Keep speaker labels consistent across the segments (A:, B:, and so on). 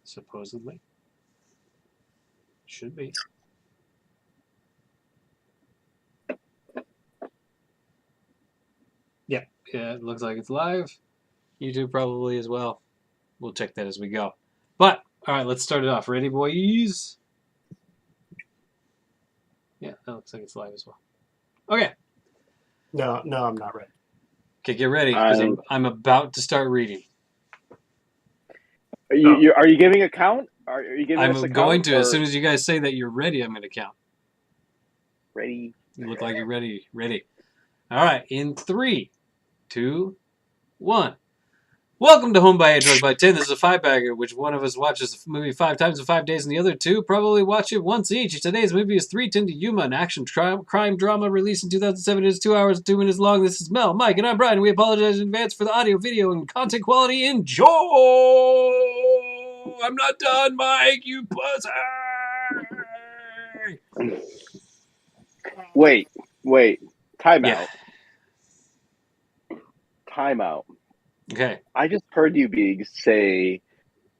A: supposedly. Should be. Yeah, it looks like it's live. YouTube probably as well. We'll check that as we go. But, all right, let's start it off. Ready, boys? Yeah, that looks like it's live as well. Okay.
B: No, I'm not ready.
A: Okay, get ready, because I'm about to start reading.
C: Are you giving a count? Are you giving us a count?
A: I'm going to. As soon as you guys say that you're ready, I'm going to count.
C: Ready.
A: You look like you're ready. Ready. All right, in 3, 2, 1. Welcome to Home by 8, Drug by 10. This is a 5-bagger, which one of us watches the movie 5 times in 5 days, and the other 2 probably watch it once each. Today's movie is 310 to Yuma, an action crime drama released in 2007. It is 2 hours and 2 minutes long. This is Mel, Mike, and I'm Brian. We apologize in advance for the audio, video, and content quality. Enjoy! I'm not done, Mike, you pussy!
C: Wait. Time
A: Yeah.
C: out. Time out.
A: Okay.
C: I just heard you say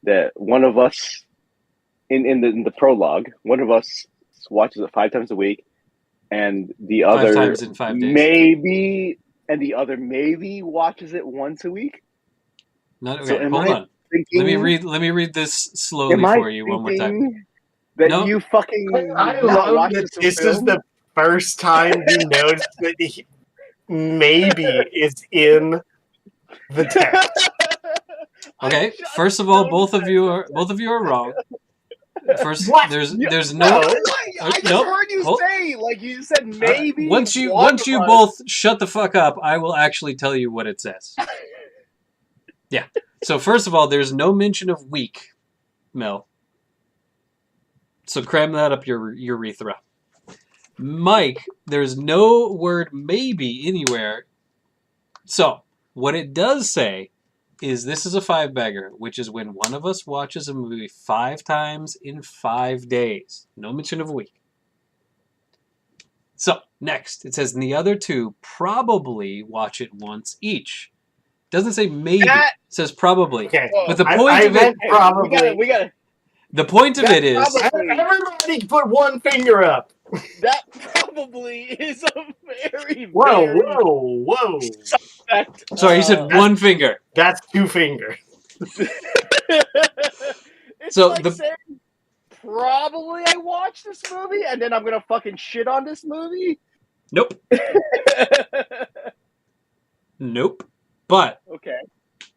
C: that one of us, in the prologue, one of us watches it 5 times a week, and the
A: 5
C: other
A: times in 5 days.
C: maybe watches it once a week.
A: Not, okay,
C: So am
A: hold
C: I
A: on.
C: thinking?
A: Let me read this slowly
C: Am I
A: for you one more time.
C: thinking that
A: No.
C: you fucking
B: I
C: not
B: love
C: watched
B: that
C: some
B: this is
C: film?
B: the first time you noticed that he maybe is in the text.
A: Okay. First of all, both of you are wrong. First,
B: What?
A: there's
C: No.
A: no.
C: I just
A: Nope.
C: heard you
A: Hold-
C: say, like you said, maybe.
A: Once you
C: one of us-
A: both shut the fuck up, I will actually tell you what it says. Yeah. So first of all, there's no mention of week, Mel. So cram that up your urethra. Mike, there's no word maybe anywhere. So what it does say is this is a 5-bagger, which is when one of us watches a movie 5 times in 5 days. No mention of a week. So, next, it says, and the other 2 probably watch it once each. Doesn't say maybe. It says probably.
B: Okay.
A: But the
B: I
A: point of
B: meant
A: it,
B: probably.
C: We got
A: the point of it is,
C: probably-
B: Everybody put one finger up.
C: that. Probably is a very
B: Whoa.
C: suspect.
A: sorry, you said one finger.
B: That's 2 fingers.
C: It's
A: So
C: like saying, probably I watched this movie and then I'm gonna fucking shit on this movie.
A: Nope. Nope. But
C: Okay.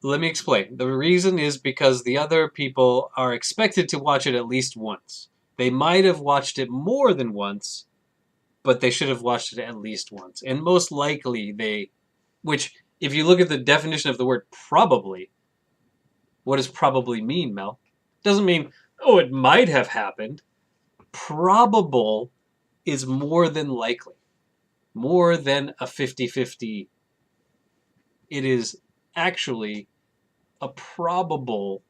A: let me explain. The reason is because the other people are expected to watch it at least once. They might have watched it more than once, but they should have watched it at least once. And most likely which, if you look at the definition of the word probably, what does probably mean, Mel? It doesn't mean, oh, it might have happened. Probable is more than likely. More than a 50-50. It is actually a probable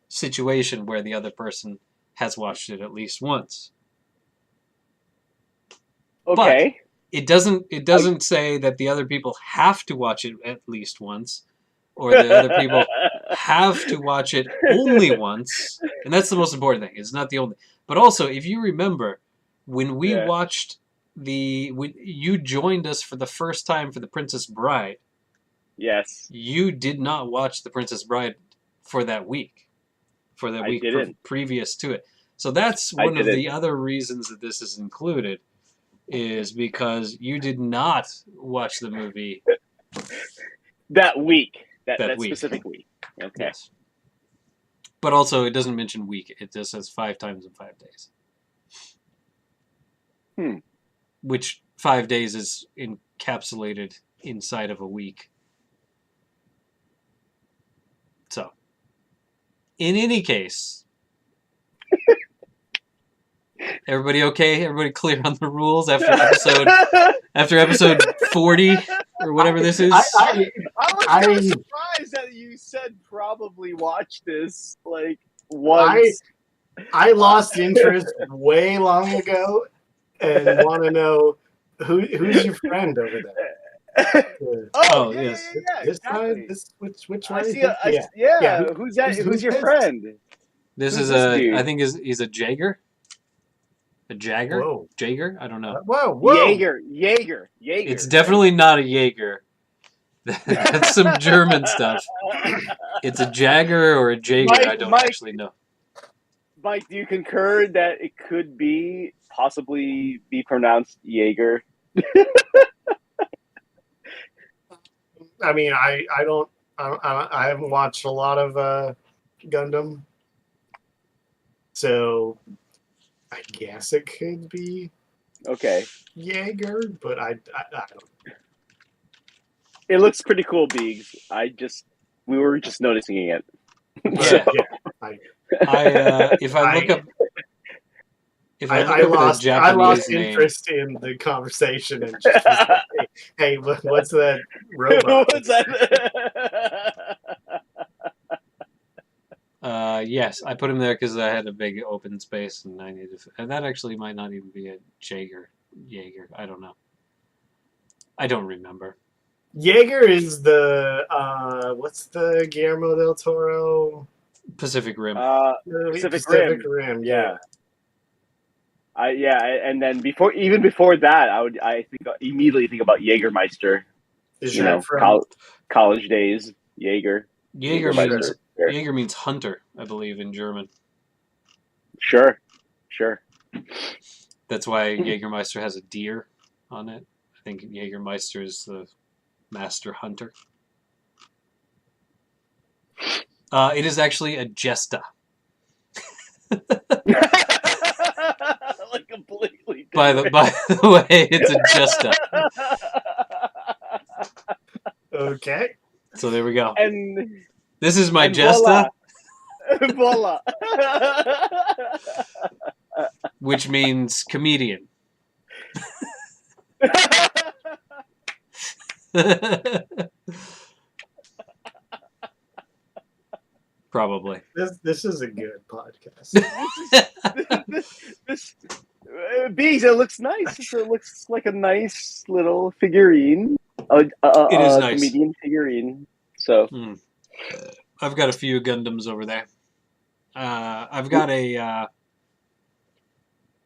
A: situation where the other person has watched it at least once.
C: Okay.
A: It doesn't say that the other people have to watch it at least once, or the other people have to watch it only once. And that's the most important thing. It's not the only. But also, if you remember, when we watched you joined us for the first time for The Princess Bride.
C: Yes.
A: You did not watch The Princess Bride for that week. For that week previous to it. So that's one of the other reasons that this is included, is because you did not watch the movie
C: that week. That
A: week.
C: Specific week. Okay.
A: Yes. But also, it doesn't mention week. It just says 5 times in 5 days. Which 5 days is encapsulated inside of a week. So, in any case, everybody okay? Everybody clear on the rules after episode 40 or whatever this is?
C: I was kind of surprised that you said probably watch this like once.
B: I lost interest way long ago and want to know who's your friend over there.
A: Yes.
B: This side, which
C: I
B: way?
C: see. Yeah. Who's that? Who's your friend?
A: This
C: Who's
A: is
C: this
A: a.
C: dude?
A: I think he's a Jagger. A Jagger.
B: Whoa.
A: Jaeger. I don't know.
B: Whoa.
C: Jaeger.
A: It's definitely not a Jaeger. That's some German stuff. It's a Jagger or a Jaeger. I don't actually know.
C: Mike, do you concur that it could possibly be pronounced Jaeger?
B: I mean, I haven't watched a lot of Gundam, so I guess it could be
C: Okay.
B: Jaeger, but I don't.
C: It looks pretty cool, Biggs. We were just noticing it.
A: Yeah. If I look up a Japanese
B: I lost
A: name,
B: interest in the conversation and just was like, hey, what's that robot?
C: What's that?
A: yes, I put him there because I had a big open space and I needed. And that actually might not even be a Jaeger. I don't know. I don't remember.
B: Jaeger is the what's the Guillermo del Toro?
A: Pacific Rim.
C: Pacific
B: Rim. Yeah.
C: And then even before that, I immediately think about Jägermeister.
B: Is that from
C: college days? Jaeger.
A: Jaeger means hunter, I believe, in German.
C: Sure.
A: That's why Jägermeister has a deer on it. I think Jägermeister is the master hunter. It is actually a Jesta.
C: Like completely.
A: By the way, it's a Jesta.
B: Okay.
A: So there we go.
C: And
A: this is my Jesta.
C: Voila.
A: Which means comedian. Probably.
B: This is a good podcast.
C: this Bees, it looks nice. It looks like a nice little figurine.
A: It is nice.
C: Comedian figurine. So
A: I've got a few Gundams over there. I've got a.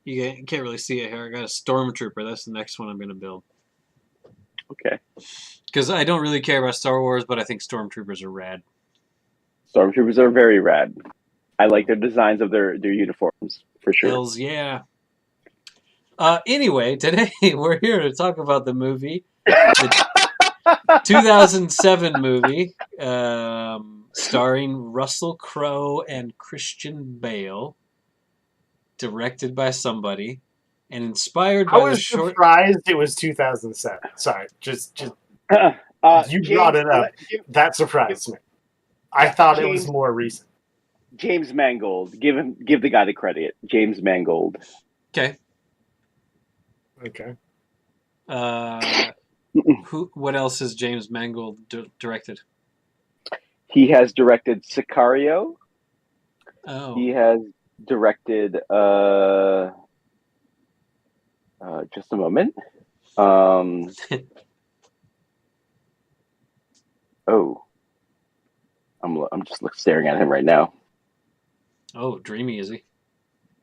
A: You can't really see it here. I got a Stormtrooper. That's the next one I'm going to build.
C: Okay.
A: Because I don't really care about Star Wars, but I think Stormtroopers are rad.
C: Stormtroopers are very rad. I like their designs of their uniforms, for sure.
A: Hells yeah. Anyway, today we're here to talk about the movie. The 2007 movie starring Russell Crowe and Christian Bale. Directed by somebody. And inspired by the short...
B: surprised it was 2007. Sorry, just you brought it up. That surprised me. I thought it was more recent.
C: James Mangold. Give the guy the credit. James Mangold.
A: Okay. What else has James Mangold directed?
C: He has directed Sicario.
A: Oh.
C: He has directed just a moment. I'm just staring at him right now.
A: Oh, dreamy is he?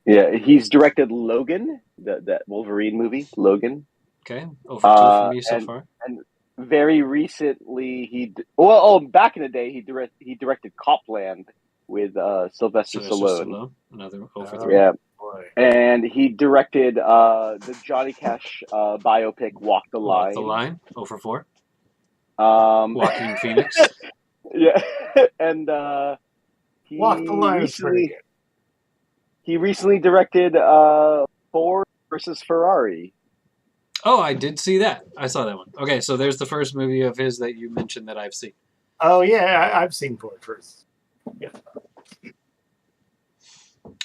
C: Yeah, he's directed Logan, that Wolverine movie, Logan.
A: Okay, over 2 for me so far.
C: And very recently, back in the day, he directed Copland with Sylvester Stallone.
A: Another 0 for 3.
C: Yeah, and he directed the Johnny Cash biopic Walk the Line.
A: Walk the Line, 0 for 4.
C: Walking
A: Phoenix.
C: Yeah, and
B: Walk the Line is pretty good.
C: He recently directed Ford versus Ferrari.
A: Oh, I did see that. I saw that one. Okay, so there's the first movie of his that you mentioned that I've seen.
B: Oh, yeah, I've seen Ford first. Yeah.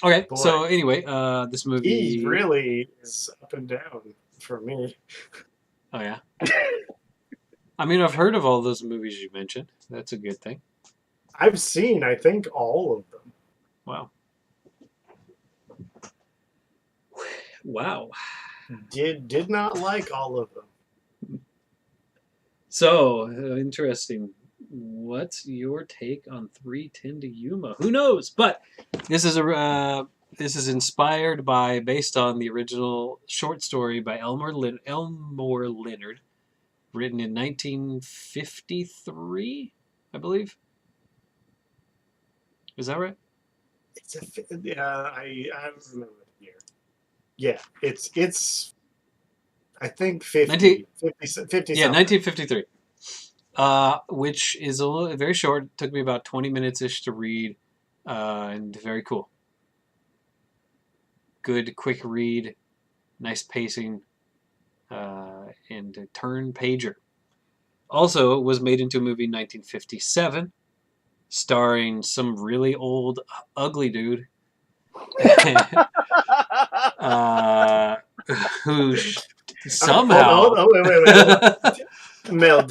A: Okay, so anyway, this movie...
B: He really is up and down for me.
A: Oh, yeah? I mean, I've heard of all those movies you mentioned. That's a good thing.
B: I've seen, I think, all of them.
A: Wow. Wow.
B: Did not like all of them.
A: So, interesting. what's your take on 3:10 to Yuma? Who knows? But this is inspired by, based on the original short story by Elmore Leonard, written in 1953, I believe. Is that right?
B: It's I don't remember the year. Yeah, it's I think 50
A: Yeah,
B: something.
A: 1953. Which is very short. It took me about 20 minutes ish to read, and very cool. Good, quick read, nice pacing, and a turn pager. Also, it was made into a movie in 1957, starring some really old, ugly dude, uh, who somehow.
B: Wait. Mel,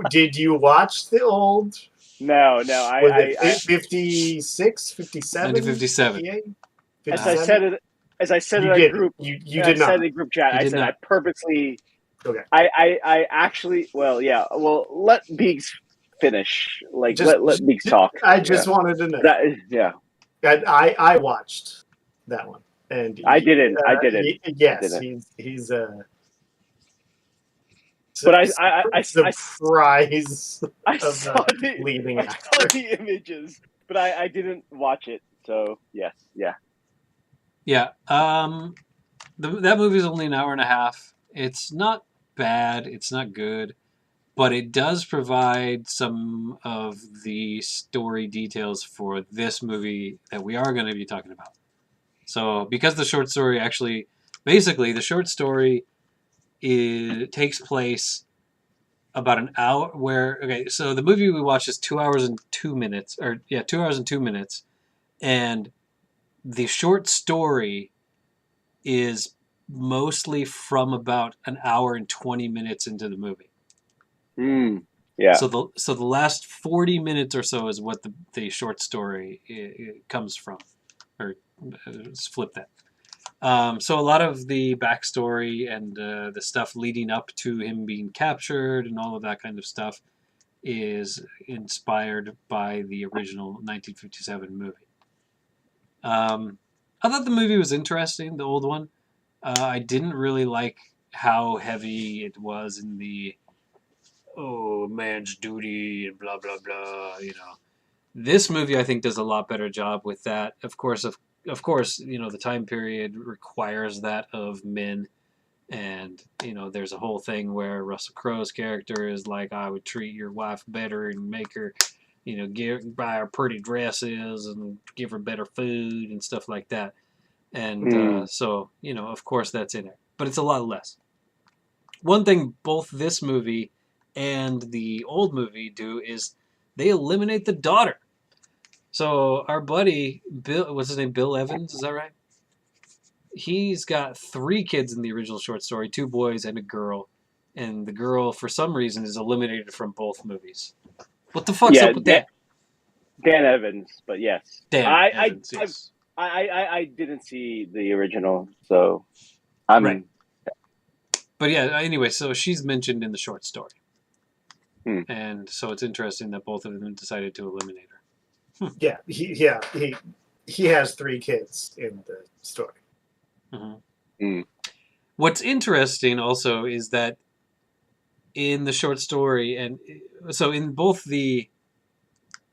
B: did you watch the old?
C: No,
B: Was it 56, 57?
A: 1957.
C: As I said
B: You
C: in a
B: did.
C: group,
B: You did not.
C: in a group chat.
A: He
C: I
A: did
C: said
A: not.
C: I purposely.
B: Okay.
C: I actually. Well, yeah. Well, let Beeks finish. Like
B: Just,
C: let Beeks talk.
B: I just wanted to know.
C: Yeah.
B: I watched that one, and
C: I didn't.
B: yes,
C: I didn't.
B: he's
C: But
B: surprise
C: I
B: of
C: saw the
B: leading
C: I
B: actor.
C: saw the images, but I didn't watch it. So yes, yeah.
A: Yeah. That movie is only an hour and a half. It's not bad. It's not good, but it does provide some of the story details for this movie that we are going to be talking about. So, because the short story actually, basically, the short story takes place about an hour. So the movie we watched is 2 hours and 2 minutes, 2 hours and 2 minutes, and the short story is mostly from about an hour and 20 minutes into the movie.
C: Yeah.
A: So the last 40 minutes or so is what the short story comes from, or let's flip that. So a lot of the backstory and the stuff leading up to him being captured and all of that kind of stuff is inspired by the original 1957 movie. I thought the movie was interesting, the old one. I didn't really like how heavy it was in the man's duty and blah blah blah. This movie I think does a lot better job with that. Of course, the time period requires that of men, and there's a whole thing where Russell Crowe's character is like, I would treat your wife better and make her, buy her pretty dresses and give her better food and stuff like that. And so, of course that's in it. But it's a lot less. One thing both this movie and the old movie do is they eliminate the daughter. So our buddy, Bill, what's his name? Bill Evans, is that right? He's got 3 kids in the original short story, 2 boys and a girl. And the girl, for some reason, is eliminated from both movies. What the fuck's up with that?
C: Dan Evans, but yes.
A: Evans, yes.
C: I didn't see the original, so I'm
A: right. But yeah, anyway, so she's mentioned in the short story. And so it's interesting that both of them decided to eliminate her.
B: Yeah, he has 3 kids in the story.
A: Mm-hmm. What's interesting also is that in the short story, and so in both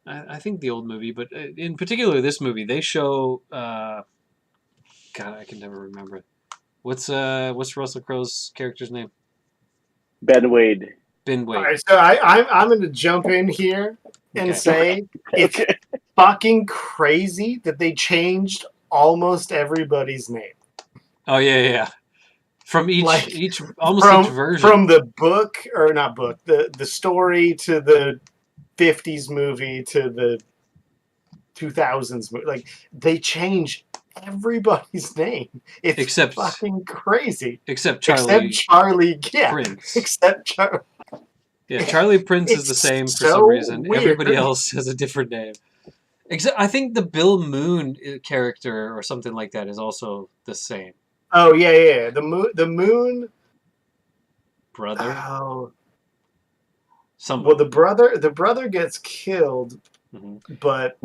A: I think the old movie, but in particular this movie, they show God, I can never remember. What's Russell Crowe's character's name?
C: Ben Wade.
A: Ben Wade.
B: All right, so I'm going to jump in here and say it's fucking crazy that they changed almost everybody's name.
A: Oh yeah. From each version.
B: From the book, or not book, the story to the 50s movie to the 2000s movie. Like, they change everybody's name. It's fucking crazy.
A: Except Charlie.
B: Yeah.
A: Prince.
B: Except Charlie.
A: Yeah, Charlie Prince is the same for some reason. Weird. Everybody else has a different name. Except I think the Bill Moon character or something like that is also the same.
B: Oh yeah. The moon brother.
A: Oh.
B: Well, the brother gets killed,
A: Mhm.
B: but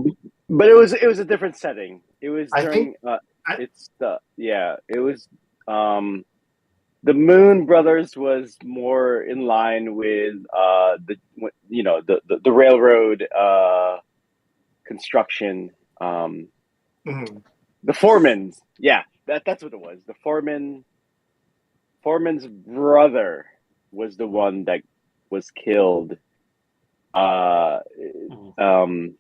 C: But it was a different setting. It was
B: I think
C: during
B: I,
C: it's the yeah, it was the Moon Brothers was more in line with the railroad construction.
B: mhm.
C: The foreman's, yeah, that's what it was. The foreman's brother was the one that was killed. Uh,
A: Mhm.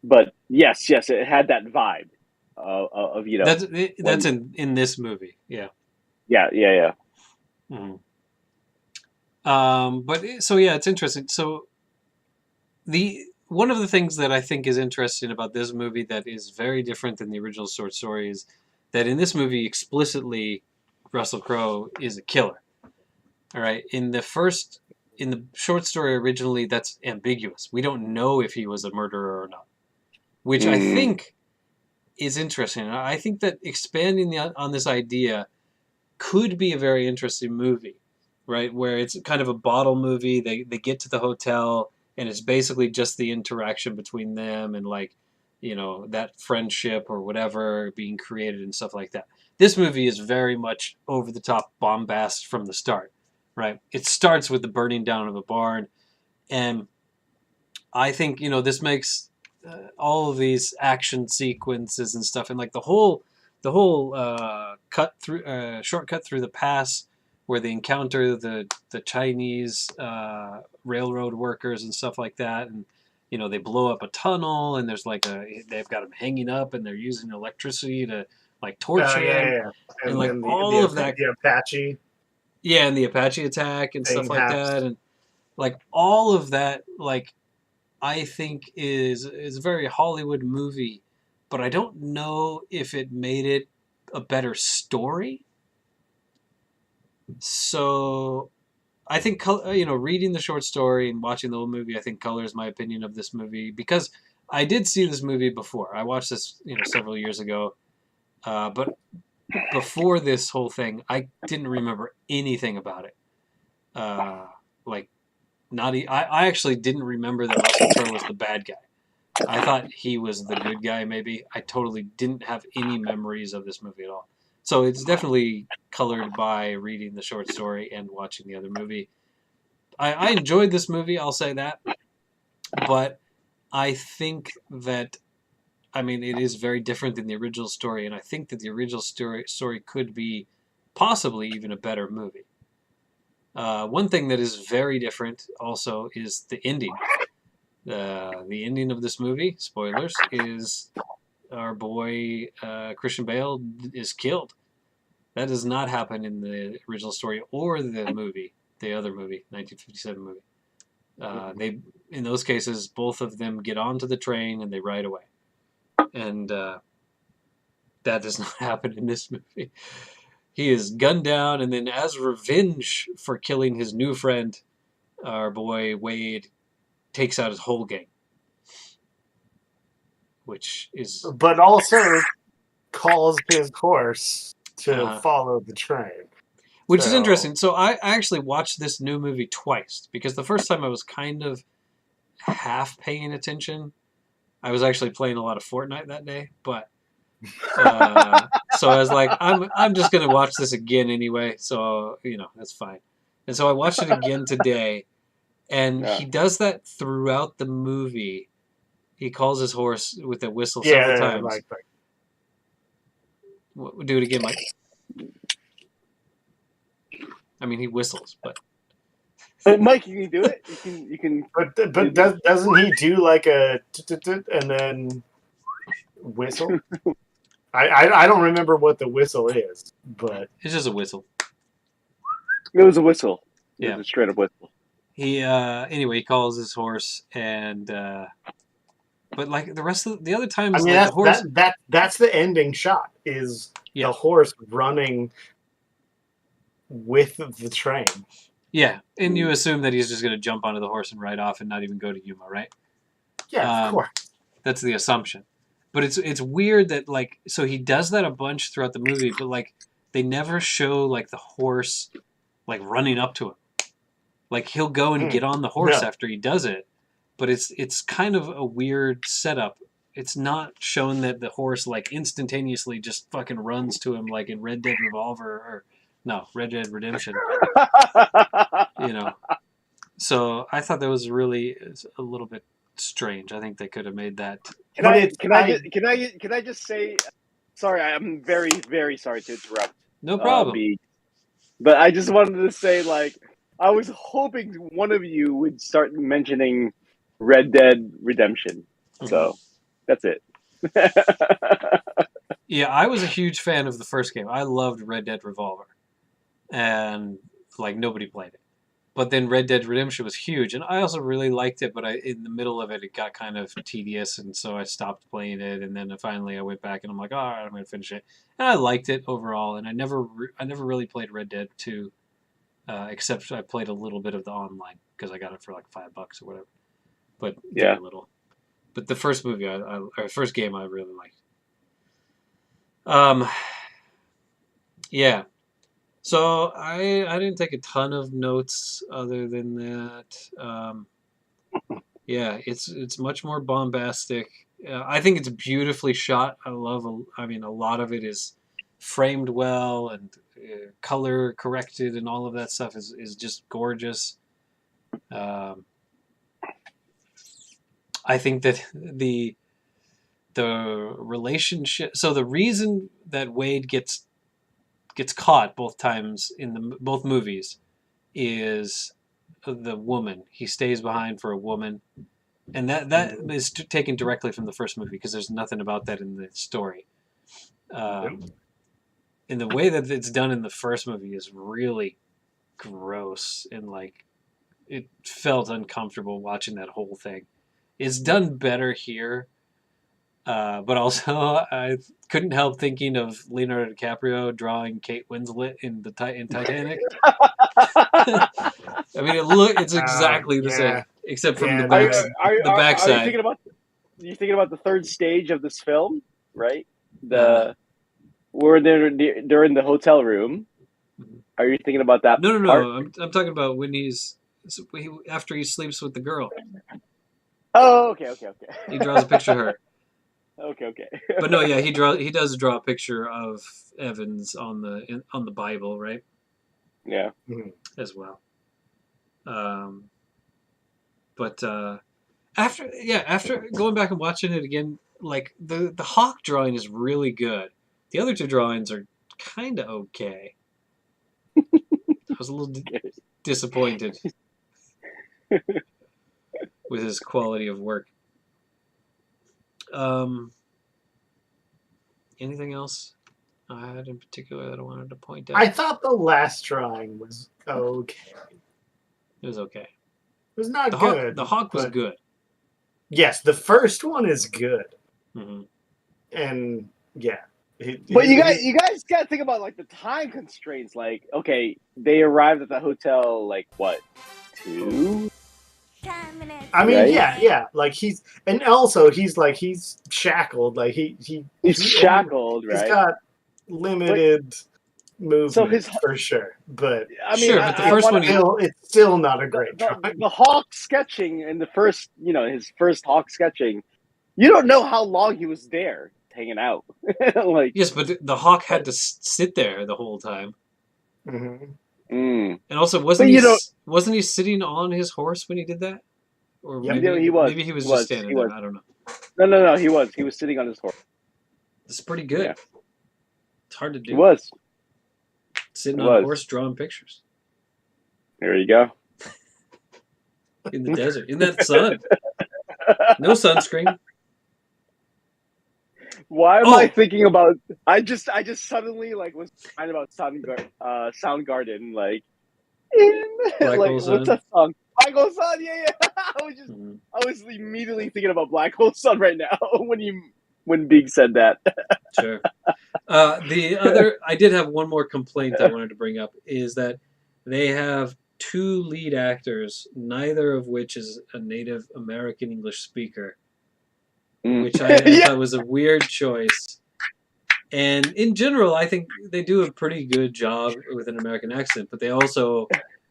C: but yes, it had that vibe of
A: That's
C: when
A: in this movie. Yeah.
C: yeah.
A: Mhm. So yeah, it's interesting. So the one of the things that I think is interesting about this movie that is very different than the original short story is that in this movie explicitly Russell Crowe is a killer. All right. In the short story originally that's ambiguous. We don't know if he was a murderer or not, which I
C: Mm.
A: think is interesting. I think that expanding on this idea could be a very interesting movie, right? Where it's kind of a bottle movie. They get to the hotel and it's basically just the interaction between them and like, that friendship or whatever being created and stuff like that. This movie is very much over the top bombast from the start, right? It starts with the burning down of a barn, and I think this makes all of these action sequences and stuff, and like the whole cut through shortcut through the pass where they encounter the Chinese railroad workers and stuff like that, and they blow up a tunnel, and they've got them hanging up, and they're using electricity to like torture them,
B: Yeah.
A: and
B: And
A: like
B: then
A: all of that,
B: the Apache
A: yeah, and the Apache attack and stuff
B: thing
A: like that,
B: happens.
A: and like all of that, like I think is a very Hollywood movie, but I don't know if it made it a better story. So I think reading the short story and watching the whole movie, I think colors my opinion of this movie because I did see this movie before. I watched this several years ago, but before this whole thing, I didn't remember anything about it. Like I actually didn't remember that Russell Crowe was the bad guy. I thought he was the good guy, maybe. I totally didn't have any memories of this movie at all. So it's definitely colored by reading the short story and watching the other movie. I enjoyed this movie, I'll say that. But I think that, I mean, it is very different than the original story. And I think that the original story could be possibly even a better movie. One thing that is very different also is the ending. The ending of this movie, spoilers, is our boy Christian Bale is killed. That does not happen in the original story or the other movie, 1957 movie. They, in those cases, both of them get onto the train and they ride away, and that does not happen in this movie. He is gunned down, and then as revenge for killing his new friend, our boy Wade takes out his whole gang, which is
B: But also calls his horse to
A: uh,
B: follow the train.
A: which is
B: So
A: interesting. So I actually watched this new movie twice because the first time I was kind of half paying attention. I was actually playing a lot of Fortnite that day, but so I was like, I'm just gonna watch this again anyway. So that's fine. And so I watched it again today, and
C: Yeah.
A: he does that throughout the movie. He calls his horse with a whistle several
B: yeah,
A: times.
B: like
A: Do it again, Mike. I mean, he whistles, but
C: Mike, you can do it. You can.
B: but doesn't he do like a and then whistle? I don't remember what the whistle is, but
A: it's just a whistle.
C: It was a whistle. It
A: Yeah.
C: was a straight up whistle.
A: He anyway, he calls his horse, and but like the rest of the other
B: I
A: times,
B: mean
A: like the horse,
B: that's the ending shot is
A: yeah,
B: the horse running with the train.
A: yeah, and you assume that he's just going to jump onto the horse and ride off and not even go to Yuma, right?
B: Yeah, of course.
A: That's the assumption. But it's weird that like so he does that a bunch throughout the movie, but like they never show like the horse like running up to him. Like he'll go and
B: Mm.
A: get on the horse
B: No.
A: after he does it, but it's kind of a weird setup. It's not shown that the horse like instantaneously just fucking runs to him like in Red Dead Revolver or no Red Dead Redemption. You know, so I thought that was really a little bit strange. I think they could have made that.
C: Can I just say, sorry, I'm very, very sorry to interrupt.
A: No problem.
C: But I just wanted to say, like, I was hoping one of you would start mentioning Red Dead Redemption. So that's it.
A: Yeah, I was a huge fan of the first game. I loved Red Dead Revolver, and like nobody played it. But then Red Dead Redemption was huge, and I also really liked it. But in the middle of it, it got kind of tedious, and so I stopped playing it. And then finally, I went back, and I'm like, all right, I'm going to finish it. And I liked it overall. And I never really played Red Dead 2, except I played a little bit of the online because I got it for like $5 or whatever. But
C: Yeah,
A: very little. But the first movie, or first game, I really liked. Yeah. So I didn't take a ton of notes other than that. Yeah, it's much more bombastic. I think it's beautifully shot. I mean, a lot of it is framed well and color corrected, and all of that stuff is just gorgeous. I think that the relationship. So the reason that Wade gets caught both times in both movies is the woman. He stays behind for a woman, and that is taken directly from the first movie because there's nothing about that in the story. And the way that it's done in the first movie is really gross, and like it felt uncomfortable watching that whole thing. It's done better here. But also, I couldn't help thinking of Leonardo DiCaprio drawing Kate Winslet in Titanic. I mean, it's exactly the same, except from the
C: Are you
A: backside.
C: thinking about the third stage of this film, right? Where they're in the hotel room. Are you thinking about that?
A: No.
C: part?
A: I'm talking about when after he sleeps with the girl.
C: Oh, okay.
A: He draws a picture of her.
C: Okay.
A: But no, yeah, he does draw a picture of Evans on the Bible, right?
C: Yeah.
A: As well. But after going back and watching it again, like the hawk drawing is really good. The other two drawings are kind of okay. I was a little disappointed with his quality of work. Anything else I had in particular that I wanted to point out?
B: I thought the last drawing was okay.
A: It was okay.
B: It was not
A: The
B: good.
A: The hawk was good.
B: Yes, the first one is good.
A: Mm-hmm.
B: And yeah.
C: But you guys got to think about like the time constraints. Like, okay, they arrived at the hotel like what, 2?
B: I mean,
C: right?
B: yeah. Like he's shackled. Like he's
C: shackled, right?
B: He's got limited movement for sure. But
C: I mean,
A: sure, but the first one,
B: it's still not a great drawing.
C: The hawk sketching in the first, his first hawk sketching, you don't know how long he was there hanging out. Like,
A: yes, but the hawk had to sit there the whole time.
B: Mm-hmm.
A: And also, wasn't he sitting on his horse when he did that? Or maybe
C: he was.
A: Maybe he was just standing there. I don't know.
C: No. He was sitting on his horse.
A: It's pretty good.
C: Yeah.
A: It's hard to do.
C: He was
A: sitting on a horse drawing pictures.
C: There you go.
A: In the desert, in that sun. No sunscreen.
C: Why am I thinking about? I just suddenly was thinking about Soundgarden, like what's that song? Black Hole Sun, yeah. I was immediately thinking about Black Hole Sun right now when Big said that.
A: Sure. I did have one more complaint I wanted to bring up is that they have 2 lead actors, neither of which is a native American English speaker. Which I thought was a weird choice. And in general, I think they do a pretty good job with an American accent, but they also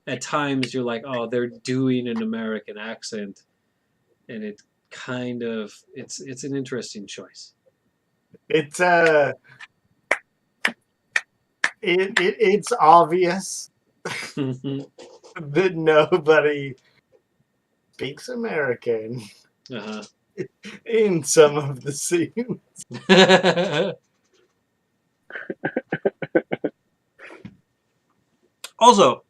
A: at times you're like, oh, they're doing an American accent, and it kind of it's an interesting choice.
B: It's it's obvious that nobody speaks American
A: Uh-huh.
B: in some of the scenes.
A: Also,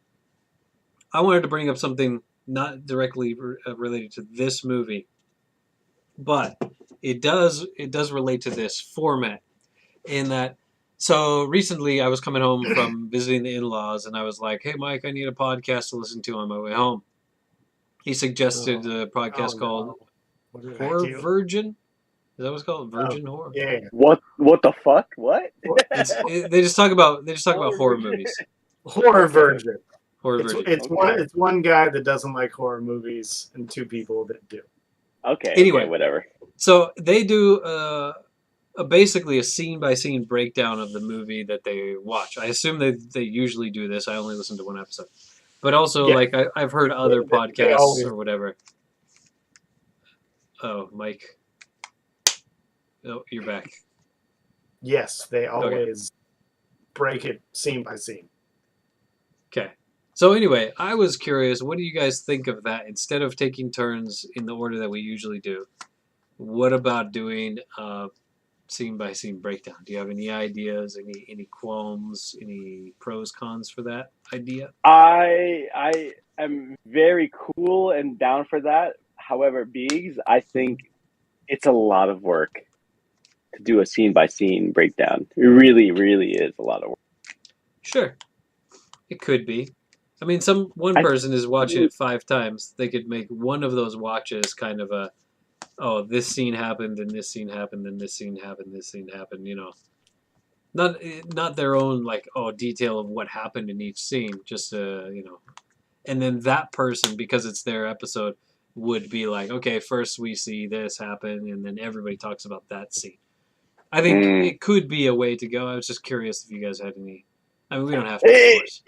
A: I wanted to bring up something not directly related to this movie, but it does relate to this format in that. So recently, I was coming home from visiting the in-laws, and I was like, "Hey, Mike, I need a podcast to listen to on my way home." He suggested a podcast called
B: No. What did I
A: Horror
B: do?
A: Virgin. Is that what it's called? Virgin Horror.
B: Yeah.
C: What the fuck? What?
A: They just talk about horror movies.
B: Horror Virgin.
A: Horror
B: It's
A: Virgin.
B: it's one guy that doesn't like horror movies and two people that do.
C: Okay.
A: Anyway.
C: Okay, whatever.
A: So they do basically a scene by scene breakdown of the movie that they watch. I assume they usually do this. I only listened to one episode, but also
B: Yeah.
A: like I've heard other
B: They
A: podcasts
B: always-
A: or whatever. Oh, Mike. Oh, you're back.
B: Yes, they always break it scene by scene.
A: Okay. So anyway, I was curious. What do you guys think of that? Instead of taking turns in the order that we usually do, what about doing a scene by scene breakdown? Do you have any ideas? Any qualms? Any pros cons for that idea?
C: I am very cool and down for that. However, Biggs, I think it's a lot of work to do a scene by scene breakdown. It really, really is a lot of work.
A: Sure, it could be. I mean, one person is watching it 5 times. They could make one of those watches kind of a, oh, this scene happened, and this scene happened, and this scene happened, this scene happened. You know, not their own like detail of what happened in each scene. Just you know, and then that person, because it's their episode, would be like, okay, first we see this happen, and then everybody talks about that scene. I think it could be a way to go. I was just curious if you guys had any. I mean, we don't have to, of course.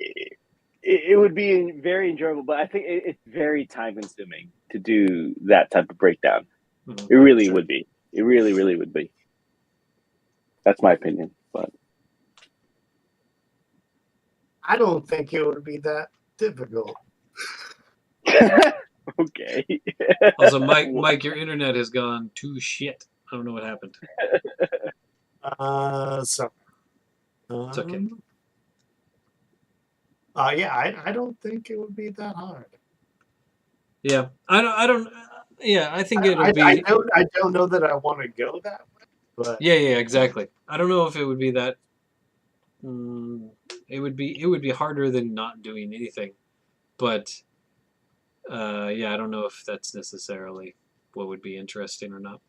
C: It would be very enjoyable, but I think it's very time consuming to do that type of breakdown.
A: Mhm.
C: It really would be. It really, really would be. That's my opinion. But
B: I don't think it would be that difficult.
C: okay.
A: Also, Mike, your internet has gone to shit. I don't know what happened.
B: So
A: It's okay.
B: Yeah, I don't think it would be that hard.
A: Yeah, I don't. Yeah, I think it'll be.
B: I don't know that I want to go that way, but
A: Yeah, exactly. I don't know if it would be that. It would be harder than not doing anything, but yeah, I don't know if that's necessarily what would be interesting or not.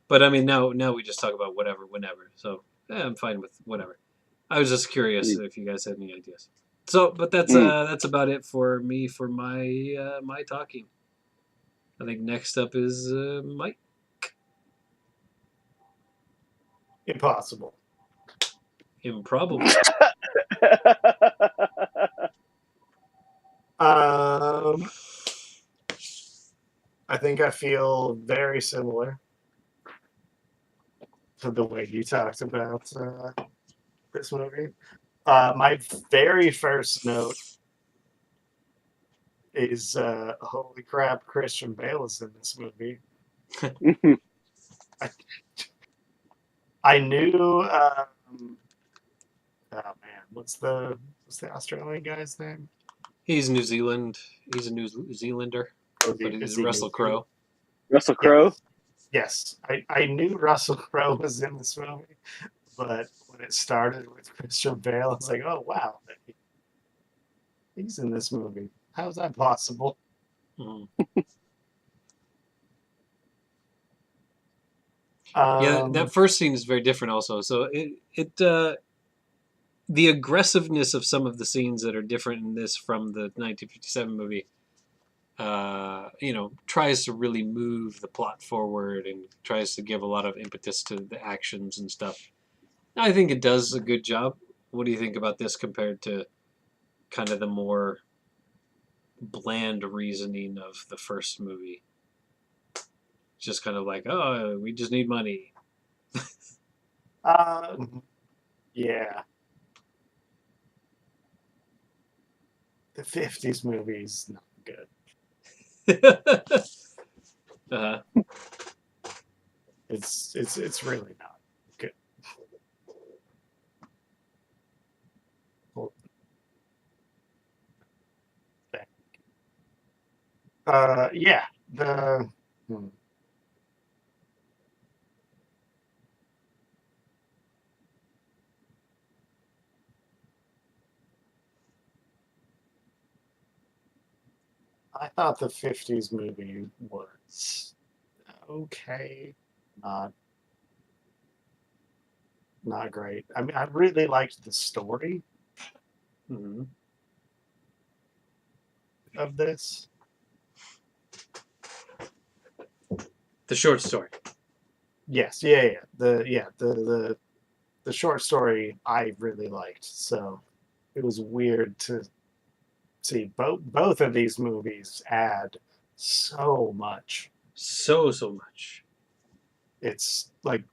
A: But I mean, now we just talk about whatever, whenever. So I'm fine with whatever. I was just curious if you guys had any ideas. So, but that's about it for me for my my talking. I think next up is Mike.
B: impossible.
A: Improbable.
B: I think I feel very similar to the way you talked about this movie. My very first note is holy crap, Christian Bale is in this movie. I knew oh man, what's the Australian guy's name?
A: He's New Zealand. He's a New Zealander, but he's Russell Crowe.
C: Russell Crowe?
B: Yes. I knew Russell Crowe was in this movie, but when it started with Christian Bale, I was like, oh wow, he's in this movie. How is that possible?
A: Yeah, that first scene is very different also. So the aggressiveness of some of the scenes that are different in this from the 1957 movie, you know, tries to really move the plot forward and tries to give a lot of impetus to the actions and stuff. I think it does a good job. What do you think about this compared to kind of the more bland reasoning of the first movie. Just kind of like, oh, we just need money.
B: Yeah. The 50s movie's not good.
A: uh-huh.
B: It's really not good. Yeah. The I thought the 50s movie was okay. Not not great. I mean, I really liked the story
A: Mm-hmm.
B: of this.
A: The short story.
B: Yes, yeah. The short story I really liked. So it was weird to see both of these movies add so much.
A: So much.
B: It's like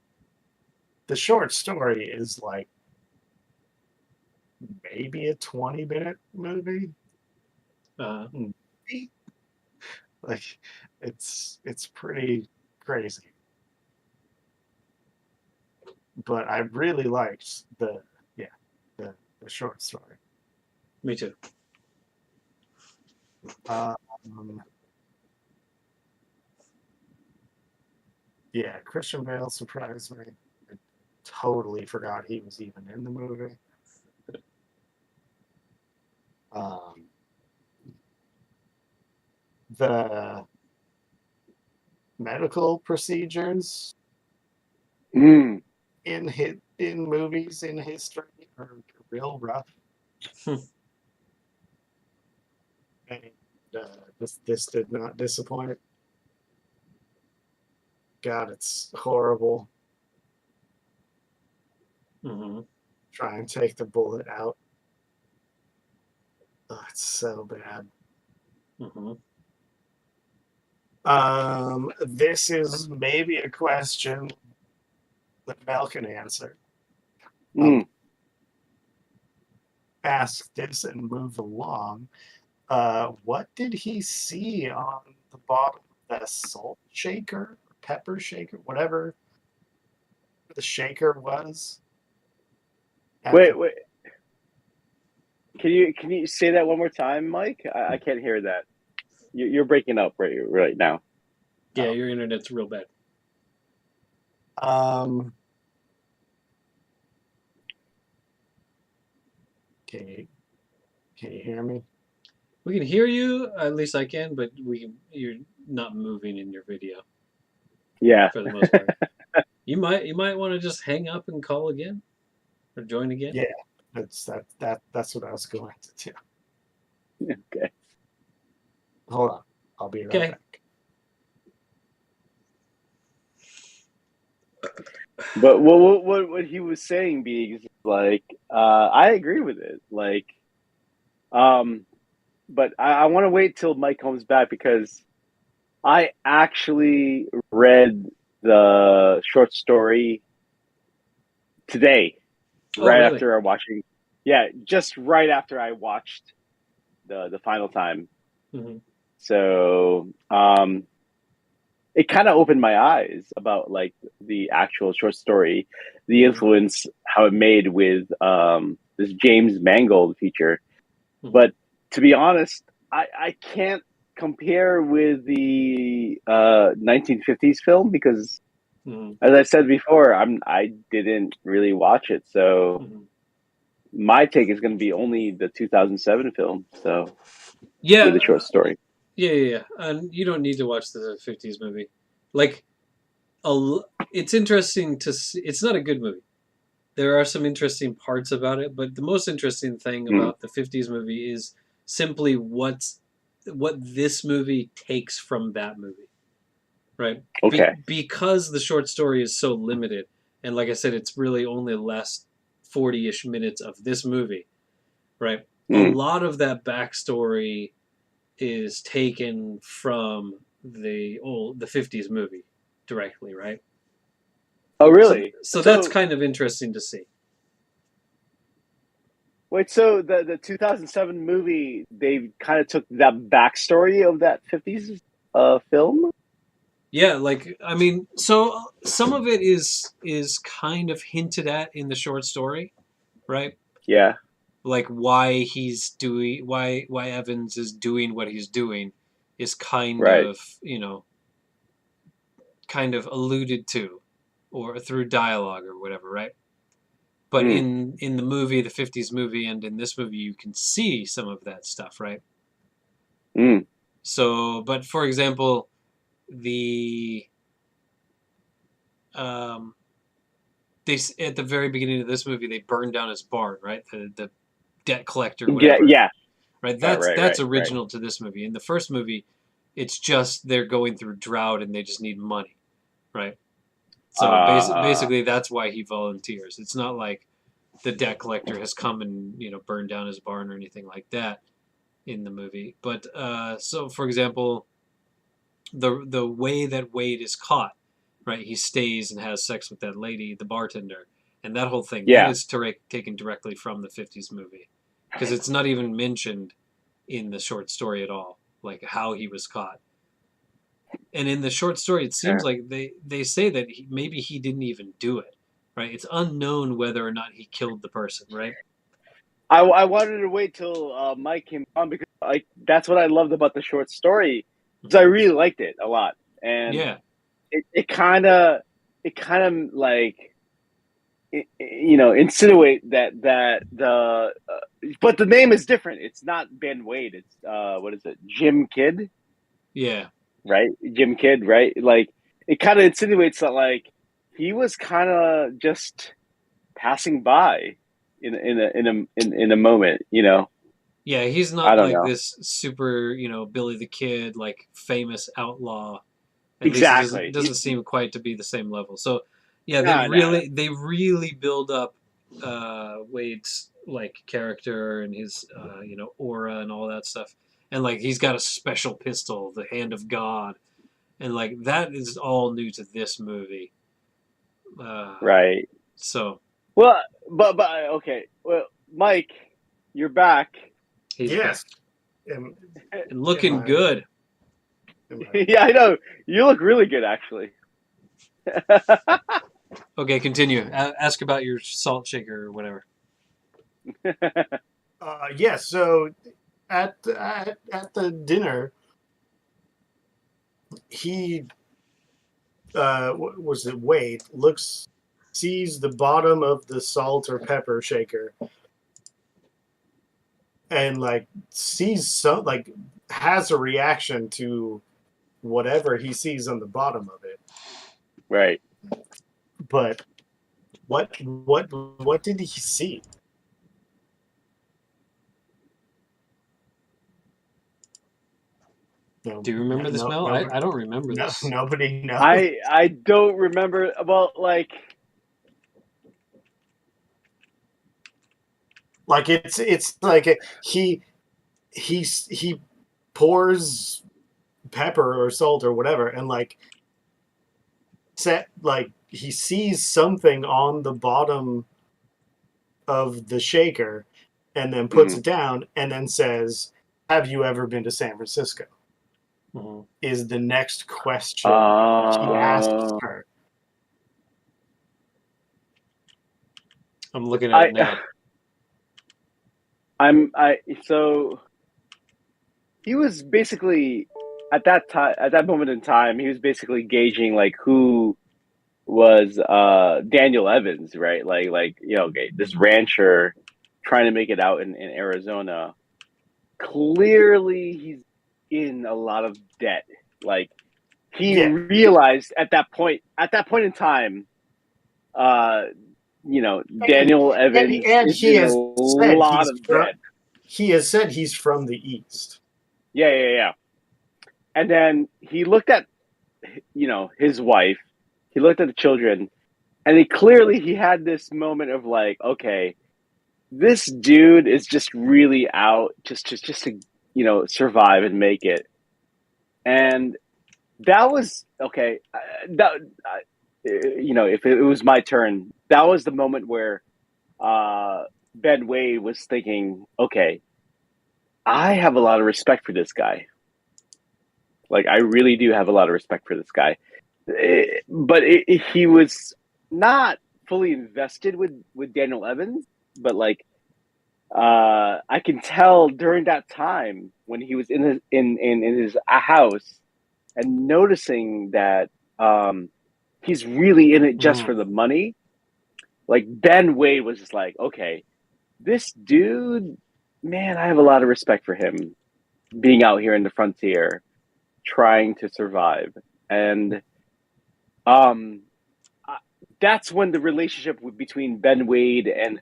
B: the short story is like maybe a 20-minute movie. Like it's pretty crazy. But I really liked the short story.
A: Me too.
B: Yeah, Christian Bale surprised me. I totally forgot he was even in the movie. The medical procedures in movies in history are real rough. And this did not disappoint. God, it's horrible.
A: Mm-hmm.
B: Try and take the bullet out. Oh, it's so bad.
A: Mm-hmm.
B: This is maybe a question that Mel can answer. Ask this and move along. What did he see on the bottom of that salt shaker, pepper shaker, whatever the shaker was?
C: Wait. Can you say that one more time, Mike? I can't hear that. You're breaking up right now.
A: Yeah, your internet's real bad.
B: Can you hear me?
A: We can hear you, at least I can, but you're not moving in your video.
C: Yeah.
A: For the most part. You might want to just hang up and call again or join again.
B: Yeah, that's what I was going to do.
C: Okay.
B: Hold on. I'll be right back.
C: But what he was saying, Biggs, like I agree with it. Like, but I want to wait till Mike comes back because I actually read the short story today, right
A: really?
C: after I'm watching. Yeah, just right after I watched the final time.
A: Mm-hmm.
C: So it kind of opened my eyes about like the actual short story, the influence, how it made with this James Mangold feature.
A: Mm-hmm.
C: But to be honest, I can't compare with the 1950s film because, as I said before, I didn't really watch it, so my take is going to be only the 2007 film. So
A: yeah,
C: with the short story.
A: Yeah. And you don't need to watch the 50s movie. Like, it's interesting to see. It's not a good movie. There are some interesting parts about it, but the most interesting thing about the 50s movie is simply what this movie takes from that movie. Right?
C: Okay.
A: Because the short story is so limited, and like I said, it's really only the last 40-ish minutes of this movie, right? A lot of that backstory is taken from the 50s movie directly, right?
C: Oh, really?
A: So that's kind of interesting to see.
C: Wait, so the 2007 movie, they kind of took that backstory of that 50s film?
A: Yeah, like I mean, so some of it is kind of hinted at in the short story, right?
C: Yeah.
A: Like why Evans is doing what he's doing is
C: Right.
A: kind of alluded to or through dialogue or whatever, right? But
C: Mm.
A: in the movie, the 50s movie, and in this movie, you can see some of that stuff, right?
C: Mm.
A: So, but for example, the um, they at the very beginning of this movie they burned down his barn, right? The debt collector,
C: Yeah,
A: whatever,
C: yeah.
A: right?
C: Right,
A: That's
C: right.
A: original to this movie. In the first movie, it's just they're going through drought and they just need money, right? So
C: Uh,
A: basically, that's why he volunteers. It's not like the debt collector has come and burned down his barn or anything like that in the movie. But so, for example, the way that Wade is caught, right? He stays and has sex with that lady, the bartender, and that whole thing that
C: yeah.
A: is taken directly from the 50s movie because it's not even mentioned in the short story at all, like how he was caught. And in the short story, it seems like they say that maybe he didn't even do it, right? It's unknown whether or not he killed the person, right?
C: I wanted to wait till Mike came on because like that's what I loved about the short story because I really liked it a lot, and
A: Yeah,
C: it kind of like insinuate that but the name is different. It's not Ben Wade. It's what is it? Jim Kidd,
A: yeah,
C: right? Jim Kidd, right? Like it kind of insinuates that like he was kind of just passing by in a moment,
A: yeah. He's
C: I
A: not
C: don't
A: like
C: know.
A: this super, Billy the Kid, like famous outlaw. At least it
C: Exactly.
A: doesn't seem quite to be the same level. So, yeah,
C: No, no.
A: they really build up Wade's like character and his aura and all that stuff. And like he's got a special pistol, the Hand of God, and like that is all new to this movie. Uh,
C: Right.
A: so
C: Well, but okay. Well, Mike, you're back.
A: he's back
B: Yes. Am,
A: and
B: am
A: looking
B: I?
A: good.
B: Am I?
C: Yeah, I know. You look really good, actually.
A: Okay, continue. Ask about your salt shaker or whatever.
B: Yes. So at the dinner, he was it Wade sees the bottom of the salt or pepper shaker and like sees some like has a reaction to whatever he sees on the bottom of it.
C: Right.
B: But what did he see? No,
A: Do you remember the smell? I don't remember this.
B: nobody knows.
C: I don't remember. Well,
B: Like it's like he pours pepper or salt or whatever, and like he sees something on the bottom of the shaker, and then puts
C: mhm.
B: it down, and then says, "Have you ever been to San Francisco?"
A: Mm-hmm.
B: Is the next question he asks
C: uh,
B: her.
A: I'm looking at it
C: I
A: now.
C: I so he was basically at that moment in time he was basically gauging like who was Daniel Evans, right? Okay, this rancher trying to make it out in Arizona. Clearly he's in a lot of debt. Like he
B: Yeah,
C: realized at that point in time, uh,
B: and
C: Daniel Evans
B: and
C: is
B: he
C: in a
B: has said
C: lot of debt.
B: he's from the East.
C: Yeah. And then he looked at his wife, he looked at the children, and he had this moment of like, okay, this dude is just really out, just to survive and make it. And that was okay. If it was my turn, that was the moment where Ben Wade was thinking, okay, I have a lot of respect for this guy. Like, I really do have a lot of respect for this guy. But he was not fully invested with Daniel Evans, but like, I can tell during that time when he was in his house and noticing that he's really in it just for the money. Like, Ben Wade was just like, okay, this dude, man, I have a lot of respect for him being out here in the frontier, trying to survive. And that's when the relationship between Ben Wade and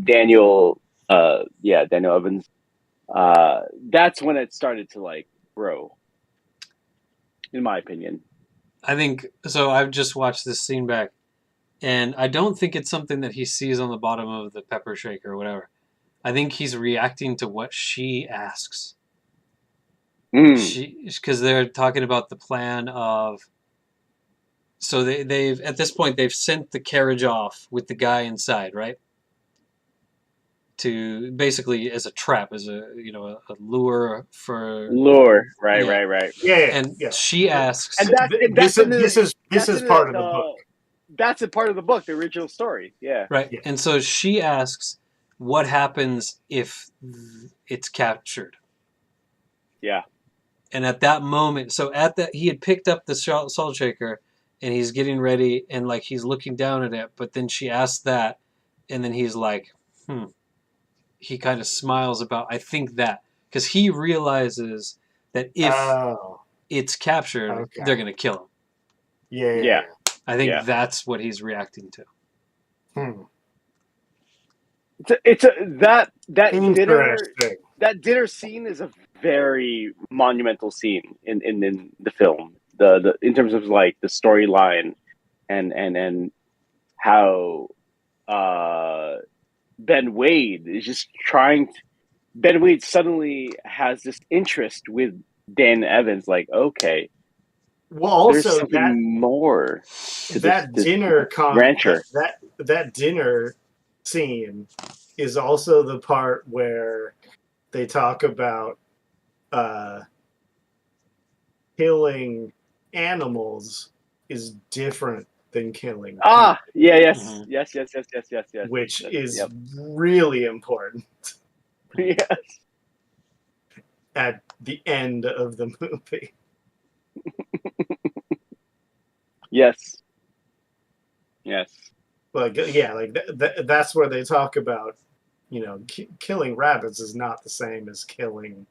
C: Daniel, Daniel Evans, that's when it started to like grow, in my opinion.
A: I think so. I've just watched this scene back, and I don't think it's something that he sees on the bottom of the pepper shaker or whatever. I think he's reacting to what she asks. Because they're talking about the plan of. So they've at this point they've sent the carriage off with the guy inside, right? To basically as a trap, as a lure for
C: right,
A: yeah.
C: right.
B: Yeah,
A: and
B: yeah.
A: she asks,
C: and
B: this is part of the book.
C: That's a part of the book, the original story. Yeah,
A: right.
B: Yeah.
A: And so she asks, "What happens if it's captured?"
C: Yeah.
A: And at that moment, so at that he had picked up the salt shaker, and he's getting ready, and like he's looking down at it, but then she asked that, and then he's like, He kind of smiles about, I think that, because he realizes that if it's captured, they're going to kill him.
B: Yeah.
A: I think that's what he's reacting to.
C: That
B: Interesting.
C: dinner scene is a very monumental scene in the film. The in terms of like the storyline and how Ben Wade is just Ben Wade suddenly has this interest with Dan Evans. Like, okay,
B: well, also
C: there's something more to
B: that
C: this
B: dinner
C: rancher.
B: That dinner scene is also the part where they talk about killing animals is different than killing people.
C: Yes.
B: Which is really important.
C: Yes.
B: At the end of the movie.
C: Yes.
B: Like that's where they talk about, killing rabbits is not the same as killing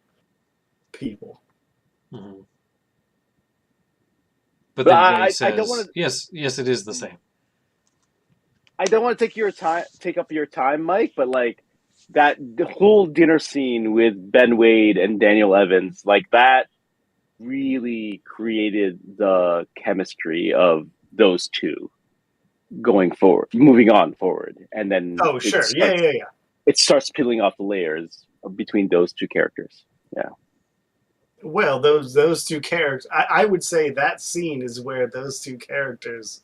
B: people.
A: Mm-hmm. But then Ray says, I don't want to, yes, it is the same.
C: I don't want to take up your time, Mike, but like the whole dinner scene with Ben Wade and Daniel Evans, like that really created the chemistry of those two moving on forward. And then it starts peeling off the layers between those two characters. Yeah.
B: Well, those two characters, I would say that scene is where those two characters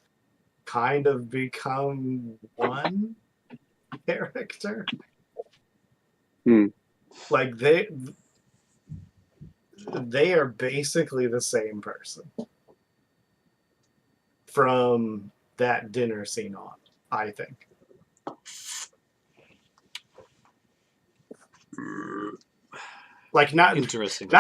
B: kind of become one character. Like they are basically the same person from that dinner scene on, I think. Like not
A: interesting,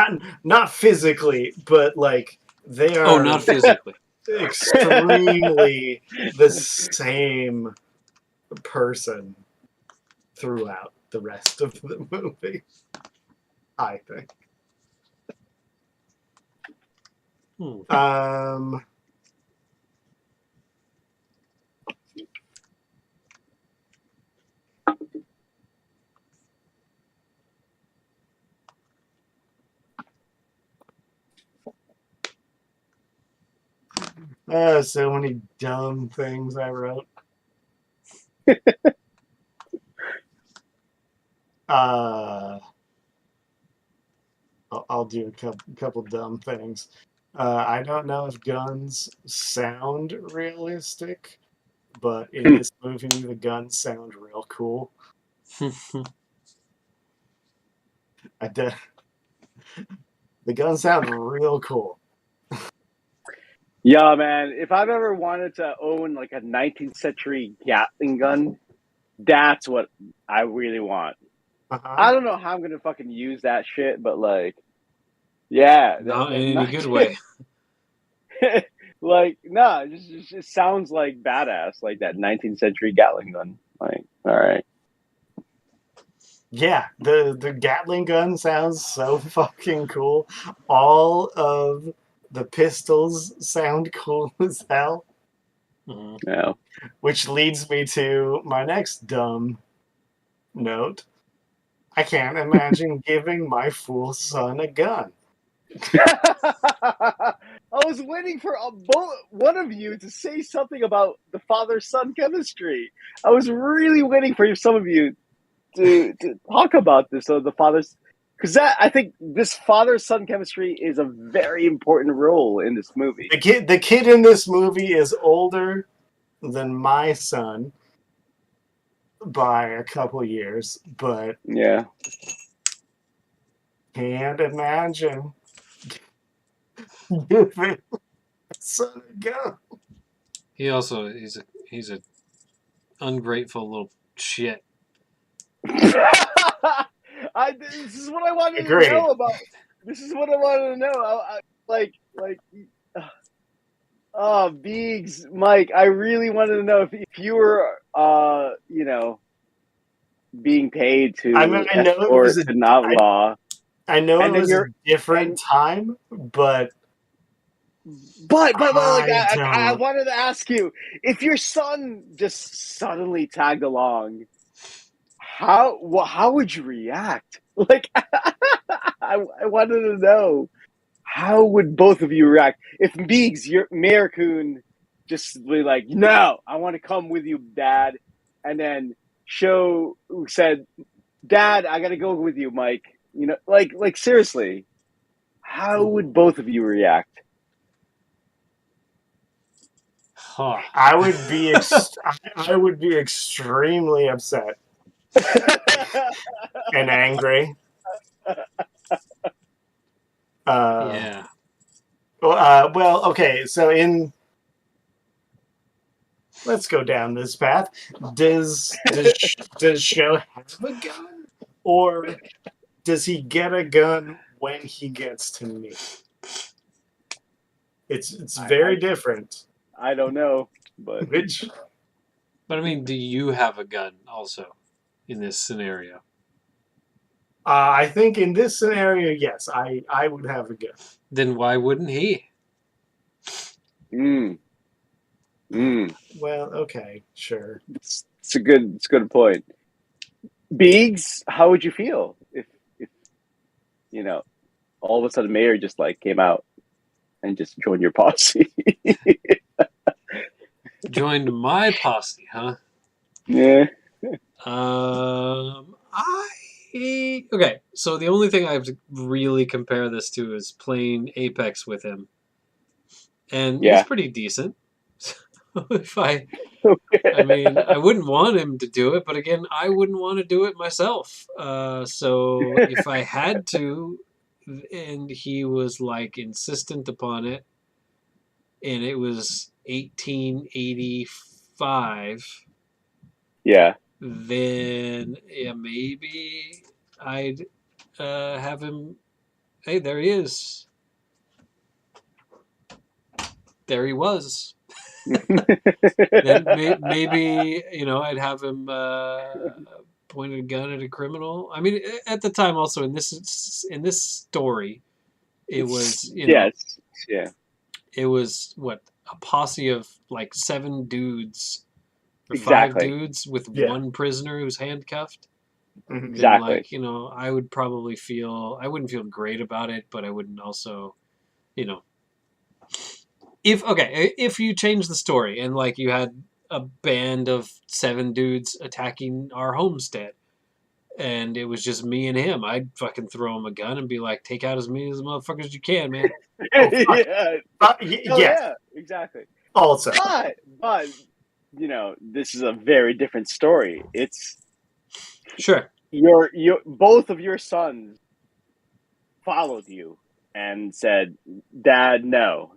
B: not physically, but like they are.
A: Oh, not physically.
B: Extremely the same person throughout the rest of the movie, I think. So many dumb things I wrote. I'll do a couple dumb things. I don't know if guns sound realistic, but in this movie, the guns sound real cool. The guns sound real cool.
C: Yeah, man. If I've ever wanted to own like a 19th century Gatling gun, that's what I really want.
B: Uh-huh.
C: I don't know how I'm gonna fucking use that shit, but like, yeah,
A: Not in any good way.
C: Like, no, it just sounds like badass, like that 19th century Gatling gun. Like, all right.
B: Yeah, the Gatling gun sounds so fucking cool. All of the pistols sound cool as hell.
C: Yeah.
B: Which leads me to my next dumb note. I can't imagine giving my fool son a gun.
C: I was waiting for one of you to say something about the father-son chemistry. I was really waiting for some of you to talk about this. So the father's, because I think this father-son chemistry is a very important role in this movie.
B: The kid in this movie is older than my son by a couple years, but
C: yeah,
B: can't imagine giving son a gun.
A: He's a ungrateful little shit.
C: this is what I wanted to know about. This is what I wanted to know. Oh, Beegs, Mike, I really wanted to know if you were, being paid to escort the Outlaw.
B: I know it was a different time, but
C: I wanted to ask you, if your son just suddenly tagged along, how would you react? Like, I wanted to know, how would both of you react if Beegs, your Mayor Coon, just be like, no, I want to come with you, Dad, and then Show said, Dad, I got to go with you, Mike. You know, like seriously, how would both of you react?
A: Huh.
B: I would be extremely upset and angry.
A: Yeah.
B: Well, okay. So let's go down this path. Does Show have a gun, or does he get a gun when he gets to me? It's very different.
C: I don't know, but
A: I mean, do you have a gun also in this scenario?
B: I think in this scenario, yes, I would have a gun.
A: Then why wouldn't he?
B: Well, okay, sure.
C: It's a good point. Beegs, how would you feel if all of a sudden Mayor just like came out and just joined your posse?
A: Joined my posse, huh?
C: Yeah.
A: Okay, so the only thing I have to really compare this to is playing Apex with him, and he's pretty decent. I mean, I wouldn't want him to do it, but again, I wouldn't want to do it myself. So if I had to, and he was like insistent upon it, and it was 1885.
C: Yeah.
A: Then maybe I'd have him. Hey, there he is. There he was. Then maybe I'd have him point a gun at a criminal. I mean, at the time, also in this story, it was
C: yes, yeah.
A: It was what, a posse of like 7 dudes.
C: Exactly.
A: 5 dudes with one prisoner who's handcuffed.
C: Exactly.
A: Then, I would probably I wouldn't feel great about it, but I wouldn't also, if you change the story and like you had a band of 7 dudes attacking our homestead, and it was just me and him, I'd fucking throw him a gun and be like, take out as many of those motherfuckers as you can, man.
B: Oh, fuck.
C: Yeah.
B: Yes.
C: Yeah, exactly.
B: Also,
C: But you know, this is a very different story. It's
A: Sure.
C: your both of your sons followed you and said, "Dad, no,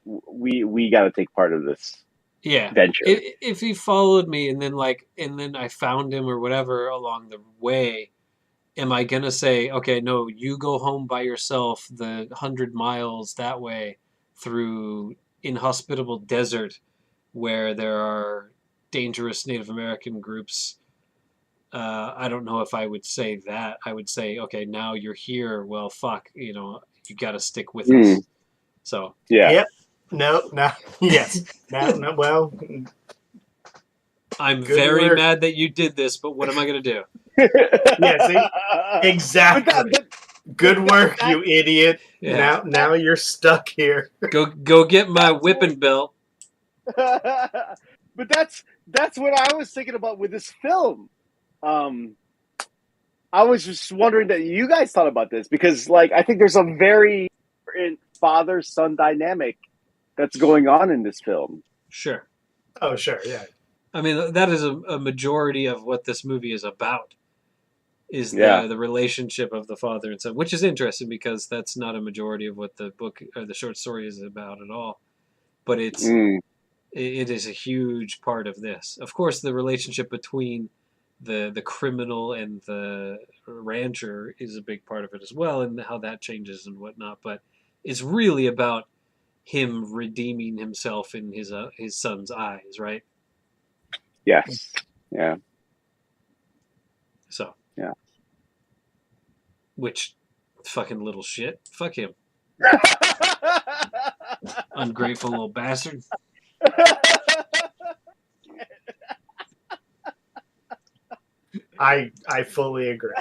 C: we got to take part of this
A: Yeah.
C: venture."
A: If he followed me and then I found him or whatever along the way, am I gonna say, okay, no, you go home by yourself the 100 miles that way through inhospitable desert where there are dangerous Native American groups? I don't know if I would say that. I would say, okay, now you're here. Well, fuck, you got to stick with us. So
C: Yeah.
B: Yep. No. Yes. No. Well,
A: I'm
B: Good
A: very
B: work.
A: mad that you did this, but what am I gonna do?
B: Yes, exactly. Good work, you idiot.
A: Yeah.
B: Now you're stuck here.
A: Go get my whipping belt.
C: But that's what I was thinking about with this film. I was just wondering that you guys thought about this because, like, I think there's a very important father-son dynamic that's going on in this film.
A: Sure.
B: Oh, sure, yeah.
A: I mean, that is a majority of what this movie is about. Is
C: Yeah.
A: the relationship of the father and son, which is interesting because that's not a majority of what the book or the short story is about at all. But it is a huge part of this. Of course, the relationship between the criminal and the rancher is a big part of it as well, and how that changes and whatnot. But it's really about him redeeming himself in his son's eyes, right?
C: Yes. Yeah.
A: So.
C: Yeah.
A: Which fucking little shit. Fuck him. Ungrateful little bastard.
B: I fully agree.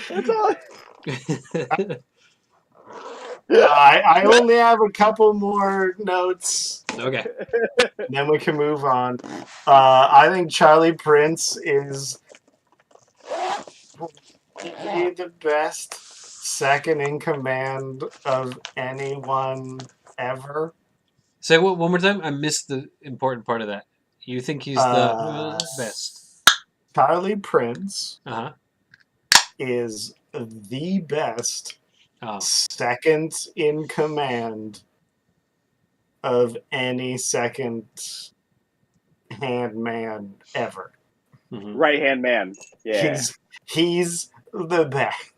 C: That's all.
B: I only have a couple more notes.
A: Okay.
B: Then we can move on. I think Charlie Prince is the best second in command of anyone ever.
A: Say what one more time? I missed the important part of that. You think he's the best?
B: Charlie Prince
A: Uh-huh.
B: is the best
A: Oh.
B: second in command of any second hand man ever.
A: Mm-hmm.
C: Right hand man. Yeah.
B: He's the best.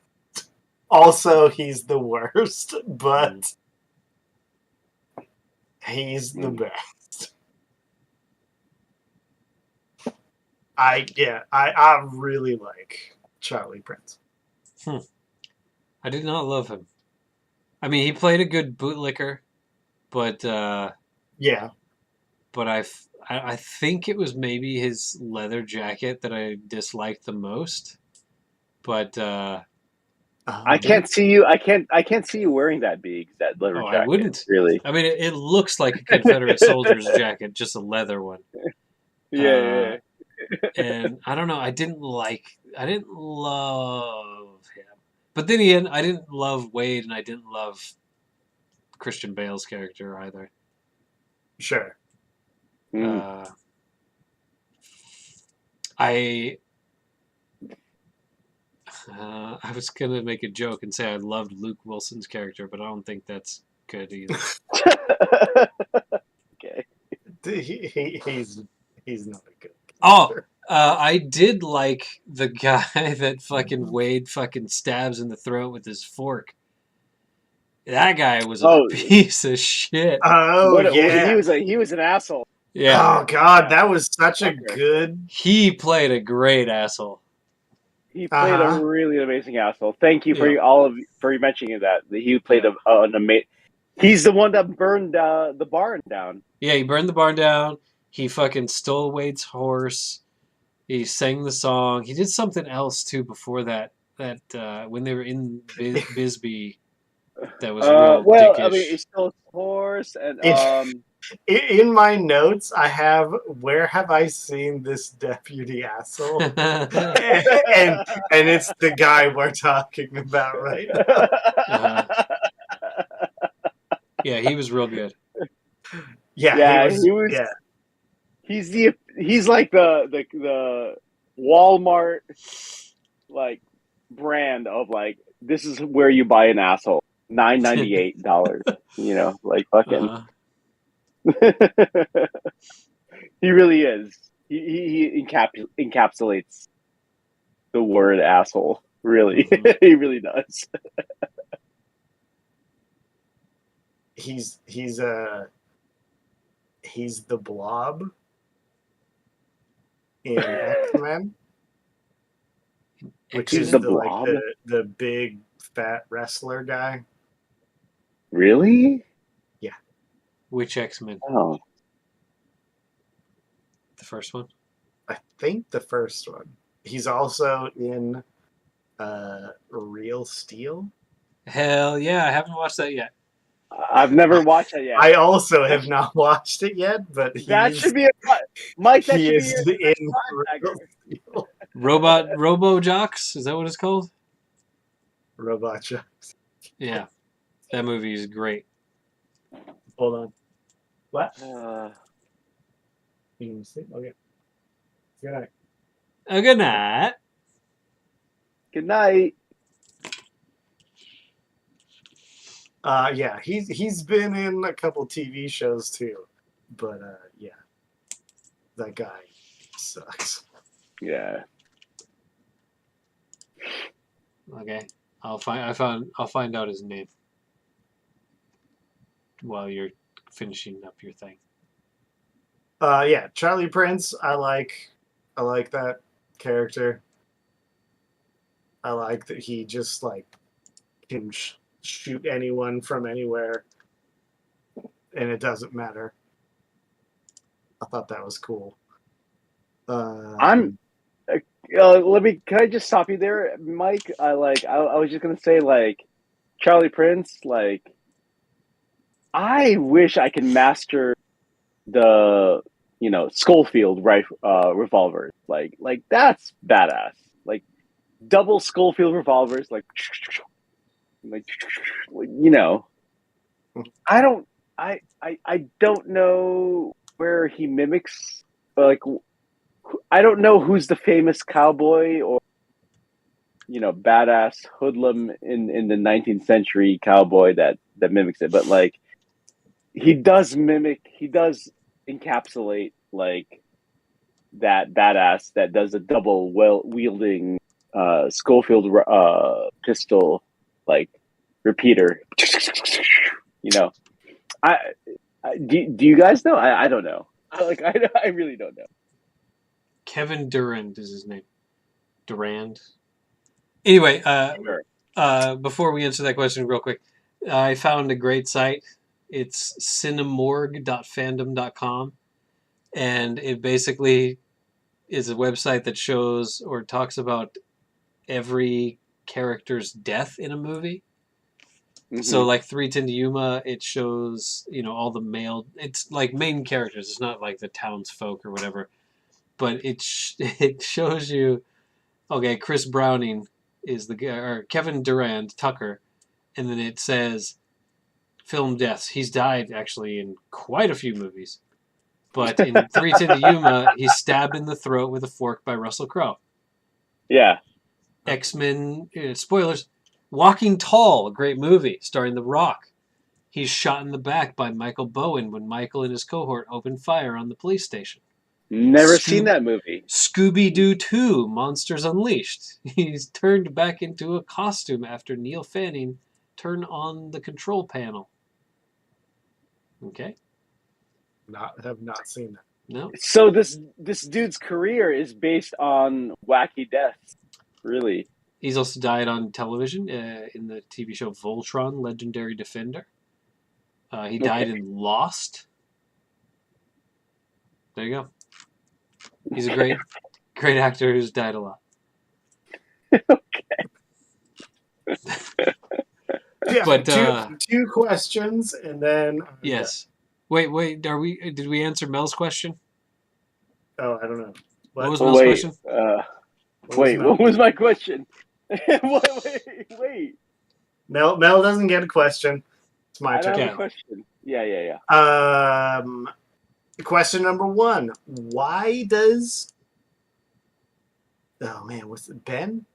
B: Also, he's the worst, but he's the best. I really like Charlie Prince.
A: I did not love him. I mean, he played a good bootlicker, but
B: yeah.
A: But I think it was maybe his leather jacket that I disliked the most. But
C: I can't see you. I can't see you wearing that that leather jacket.
A: I wouldn't
C: really.
A: I mean, it looks like a Confederate soldier's jacket, just a leather one.
C: Yeah.
A: And I don't know. I didn't love him. But then again, I didn't love Wade, and I didn't love Christian Bale's character either.
B: Sure.
A: I was gonna make a joke and say I loved Luke Wilson's character, but I don't think that's good either.
C: Okay.
B: He's not a good character.
A: Oh, I did like the guy that fucking Wade fucking stabs in the throat with his fork. That guy was a piece of shit.
B: Oh, yeah.
C: He was an asshole.
A: Yeah.
B: Oh, God, that was such a good...
A: He played a great asshole.
C: He played a really amazing asshole. Thank you for for mentioning that. He played an amazing... He's the one that burned the barn down.
A: Yeah, he burned the barn down. He fucking stole Wade's horse. He sang the song. He did something else, too, before that when they were in Bisbee. That was real
C: well, I mean,
A: dickish.
C: it's still horse and
B: In my notes, I have where have I seen this deputy asshole, and it's the guy we're talking about right now.
A: Yeah, he was real good.
B: Yeah,
C: he was.
B: Yeah,
C: He's like the Walmart like brand of like this is where you buy an asshole. $9.98. Like fucking. He really is. He encapsulates the word asshole. Really, he really does.
B: he's the Blob in X-Men, which
A: X-Men?
B: is
C: The
B: the like
C: Blob?
B: the big fat wrestler guy.
C: Really?
B: Yeah.
A: Which X-Men?
C: Oh,
A: The first one?
B: I think the first one. He's also in Real Steel.
A: Hell yeah, I haven't watched that yet.
C: I've never watched that yet.
B: I also have not watched it yet, but
C: That should be Mike. That
B: he
C: should be
B: is
C: your
B: in
C: tagger.
B: Real Steel.
A: Robo Jocks? Is that what it's called?
B: Robot Jocks.
A: Yeah. That movie is great.
B: Hold on. What?
C: Uh,
B: You can see? Okay. Good night.
A: Oh, good night.
C: good night.
B: Yeah, he's been in a couple TV shows too, but yeah, that guy sucks.
C: Yeah.
A: Okay. I'll find out his name while you're finishing up your thing.
B: Yeah, Charlie Prince. I like that character. I like that he just like can shoot anyone from anywhere, and it doesn't matter. I thought that was cool.
C: I'm. Can I just stop you there, Mike? I was just gonna say like, Charlie Prince. Like, I wish I could master the Schofield revolvers. Like that's badass. Like double Schofield revolvers. Like I don't. I don't know where he mimics. Like I don't know who's the famous cowboy or badass hoodlum in the 19th century cowboy that mimics it, but like he does encapsulate like that badass that does a double wielding Schofield pistol like repeater. I, do you guys know? I don't know. I really don't know.
A: Kevin Durand is his name. Durand. Anyway, before we answer that question real quick, I found a great site. It's cinemorg.fandom.com, and it basically is a website that shows or talks about every character's death in a movie. Mm-hmm. So like 3:10 to Yuma, it shows, all the male, it's like main characters. It's not like the townsfolk or whatever, but it shows you, okay, Chris Browning is the guy, or Kevin Durand, Tucker, and then it says film deaths. He's died actually in quite a few movies. But in 3:10 to Yuma, he's stabbed in the throat with a fork by Russell Crowe.
C: Yeah.
A: X-Men, spoilers, Walking Tall, a great movie starring The Rock. He's shot in the back by Michael Bowen when Michael and his cohort opened fire on the police station.
C: Never seen that movie.
A: Scooby-Doo 2, Monsters Unleashed. He's turned back into a costume after Neil Fanning turned on the control panel. Okay.
B: Have not seen that.
A: No.
C: So this dude's career is based on wacky deaths. Really.
A: He's also died on television in the TV show Voltron, Legendary Defender. He died in Lost. There you go. He's a great actor who's died a lot.
B: Yeah, got
A: But
B: two questions, and then
A: yes. Wait. Did we answer Mel's question?
B: Oh, I don't know.
A: What was Mel's question?
C: What was my question? wait.
B: Mel doesn't get a question. It's my turn.
C: I don't have a question. Yeah.
B: Question number 1. Why does... Oh, man. What's it? Ben?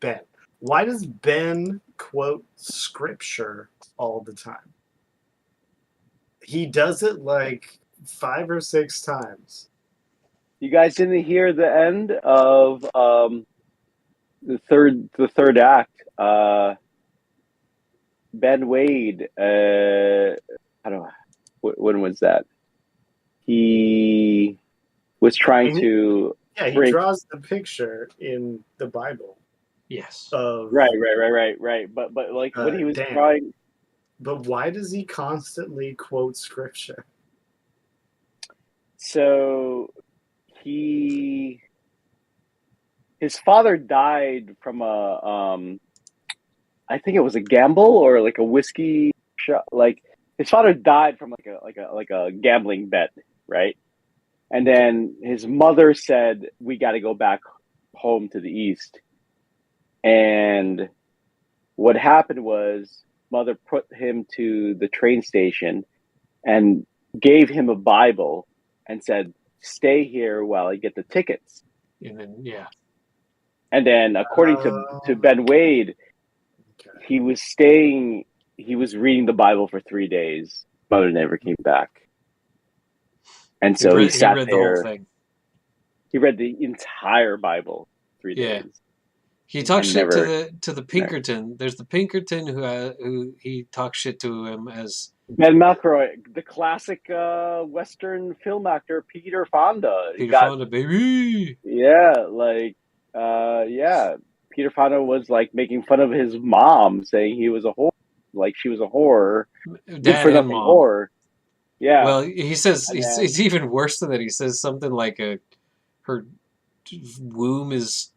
B: Why does Ben quote scripture all the time? He does it like 5 or 6 times.
C: You guys didn't hear the end of the third act. Ben Wade. I don't know. When was that? He was trying to.
B: Yeah, he draws the picture in the Bible.
A: Yes.
C: Right. But like when he was drawing.
B: But why does he constantly quote scripture?
C: So his father died from I think it was a gamble or like a whiskey shot. Like his father died from like a gambling bet, right? And then his mother said, "We got to go back home to the east." And what happened was, mother put him to the train station and gave him a Bible and said, "Stay here while I get the tickets."
A: And then
C: And then, according to Ben Wade, he was reading the Bible for 3 days. Mother never came back. And so he sat there. The whole thing. He read the entire Bible 3 days.
A: He talks shit to the Pinkerton. There's the Pinkerton who he talks shit to him as
C: Ben McElroy, the classic Western film actor Peter Fonda.
A: Fonda, baby.
C: Yeah, Peter Fonda was like making fun of his mom, saying he was a whore, like she was a whore, good for nothing whore. Yeah.
A: Well, he says it's even worse than that. He says something like her womb is.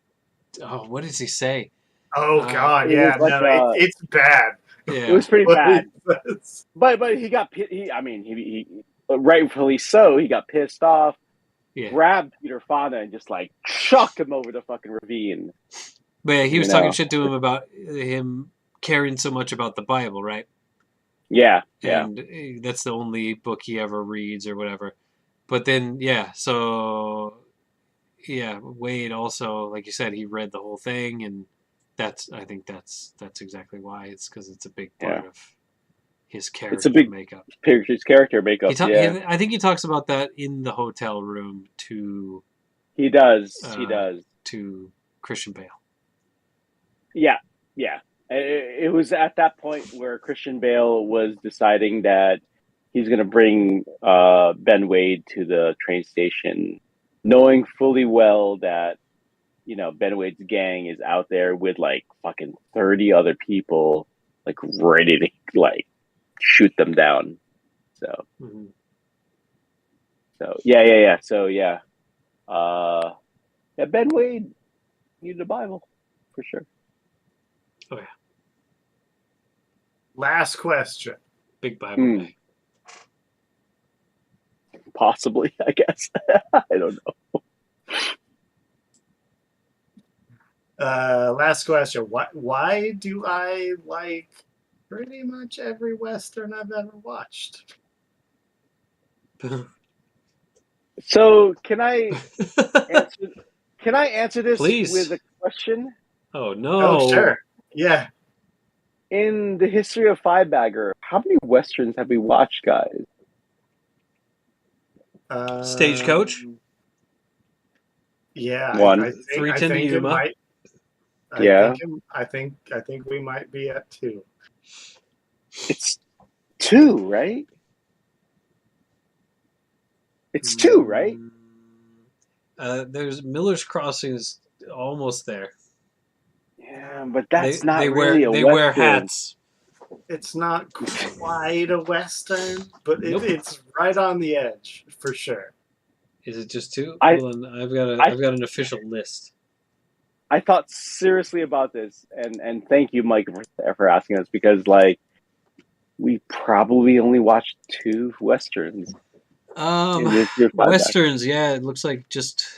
A: Oh, what does he say?
B: Oh God, yeah, it's bad.
A: Yeah.
C: It was pretty bad. But he got he rightfully so. He got pissed off. Yeah. Grabbed Peter Fonda and just like chucked him over the fucking ravine.
A: But yeah, he was talking shit to him about him caring so much about the Bible, right?
C: Yeah.
A: And that's the only book he ever reads or whatever. But then, Wade also, like you said, he read the whole thing, and I think that's exactly why. It's because it's a big part of his character makeup.
C: His character makeup.
A: I think he talks about that in the hotel room to.
C: He does.
A: To Christian Bale.
C: Yeah. It was at that point where Christian Bale was deciding that he's going to bring Ben Wade to the train station, knowing fully well that, Ben Wade's gang is out there with like fucking 30 other people, like ready to like shoot them down. So, yeah. So, Ben Wade needed a Bible for sure.
A: Oh, yeah.
B: Last question.
A: Big Bible guy.
C: Possibly, I guess. I don't know.
B: Last question. Why do I like pretty much every Western I've ever watched?
C: So can I answer this
A: Please.
C: with a question?
A: Oh no!
B: Oh sure, yeah.
C: In the history of Five Bagger, how many Westerns have we watched, guys?
A: Stagecoach.
B: Yeah,
C: one.
B: I think Yuma. I think we might be at 2.
C: It's 2, right? It's 2, right?
A: There's Miller's Crossing is almost there.
C: Yeah, but that's not really a Western.
A: They wear hats.
B: It's not quite a Western, but it's right on the edge for sure.
A: Is it just 2? Hold on, I've got an official list.
C: I thought seriously about this, and thank you, Mike, for asking us, because like We probably only watched 2 westerns.
A: Westerns, yeah, it looks like just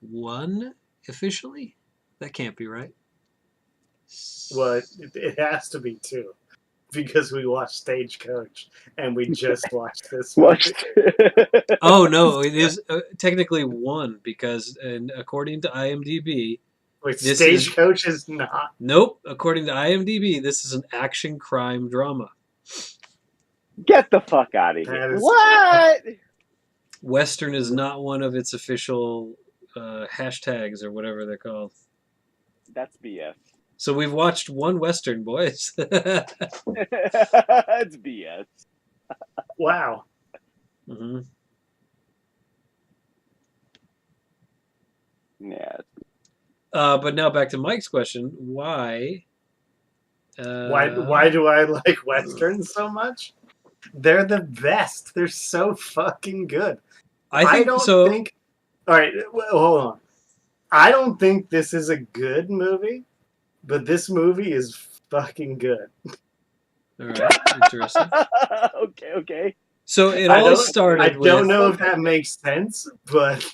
A: one officially. That can't be right.
B: Well, it has to be 2 because we watched Stagecoach and we just watched this movie.
C: Watched.
A: Oh no, it is technically 1 because, and according to IMDb,
B: Wait,
A: this
B: Stagecoach is not.
A: Nope. According to IMDb, this is an action crime drama.
C: Get the fuck out of here! What?
A: Western is not one of its official hashtags or whatever they're called.
C: That's BS.
A: So we've watched 1 Western, boys.
C: It's BS.
B: Wow.
A: Mm-hmm.
C: Yeah.
A: But now back to Mike's question: Why?
B: Why do I like westerns so much? They're the best. They're so fucking good. I don't think. All right, hold on. I don't think this is a good movie, but this movie is fucking good.
A: All right, interesting.
C: Okay.
A: So it all started.
B: I don't know if that makes sense, but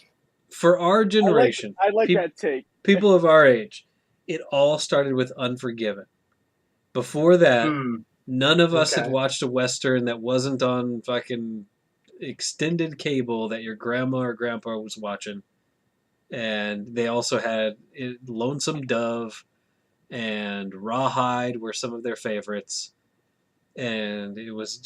A: for our generation,
C: I like that take.
A: People of our age, it all started with Unforgiven. Before that, none of us had watched a Western that wasn't on fucking extended cable that your grandma or grandpa was watching. And they also had Lonesome Dove and Rawhide were some of their favorites. And it was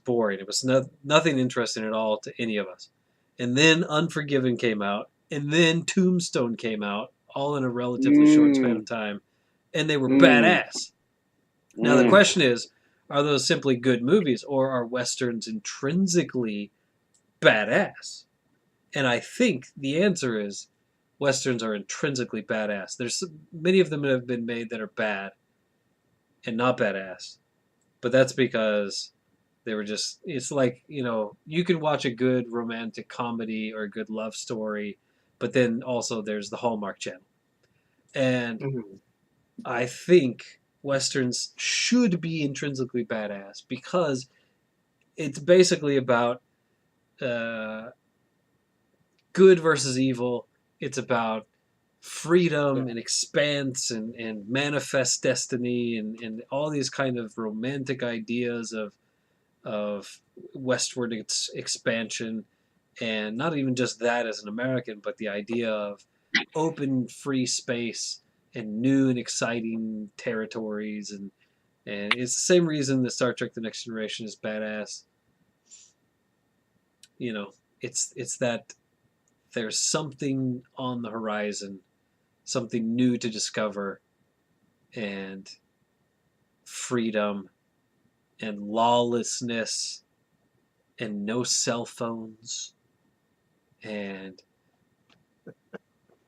A: boring. It was nothing interesting at all to any of us. And then Unforgiven came out, and then Tombstone came out, all in a relatively short span of time, and they were badass. Now the question is, are those simply good movies, or are Westerns intrinsically badass? And I think the answer is Westerns are intrinsically badass. There's many of them that have been made that are bad and not badass. But that's because they were just, it's like, you can watch a good romantic comedy or a good love story, but then also there's the Hallmark Channel. And I think Westerns should be intrinsically badass because it's basically about good versus evil. It's about freedom and expanse and manifest destiny and all these kind of romantic ideas of westward expansion, and not even just that as an American, but the idea of open free space and new and exciting territories, and it's the same reason that Star Trek: The Next Generation is badass. It's that there's something on the horizon, something new to discover, and freedom and lawlessness and no cell phones and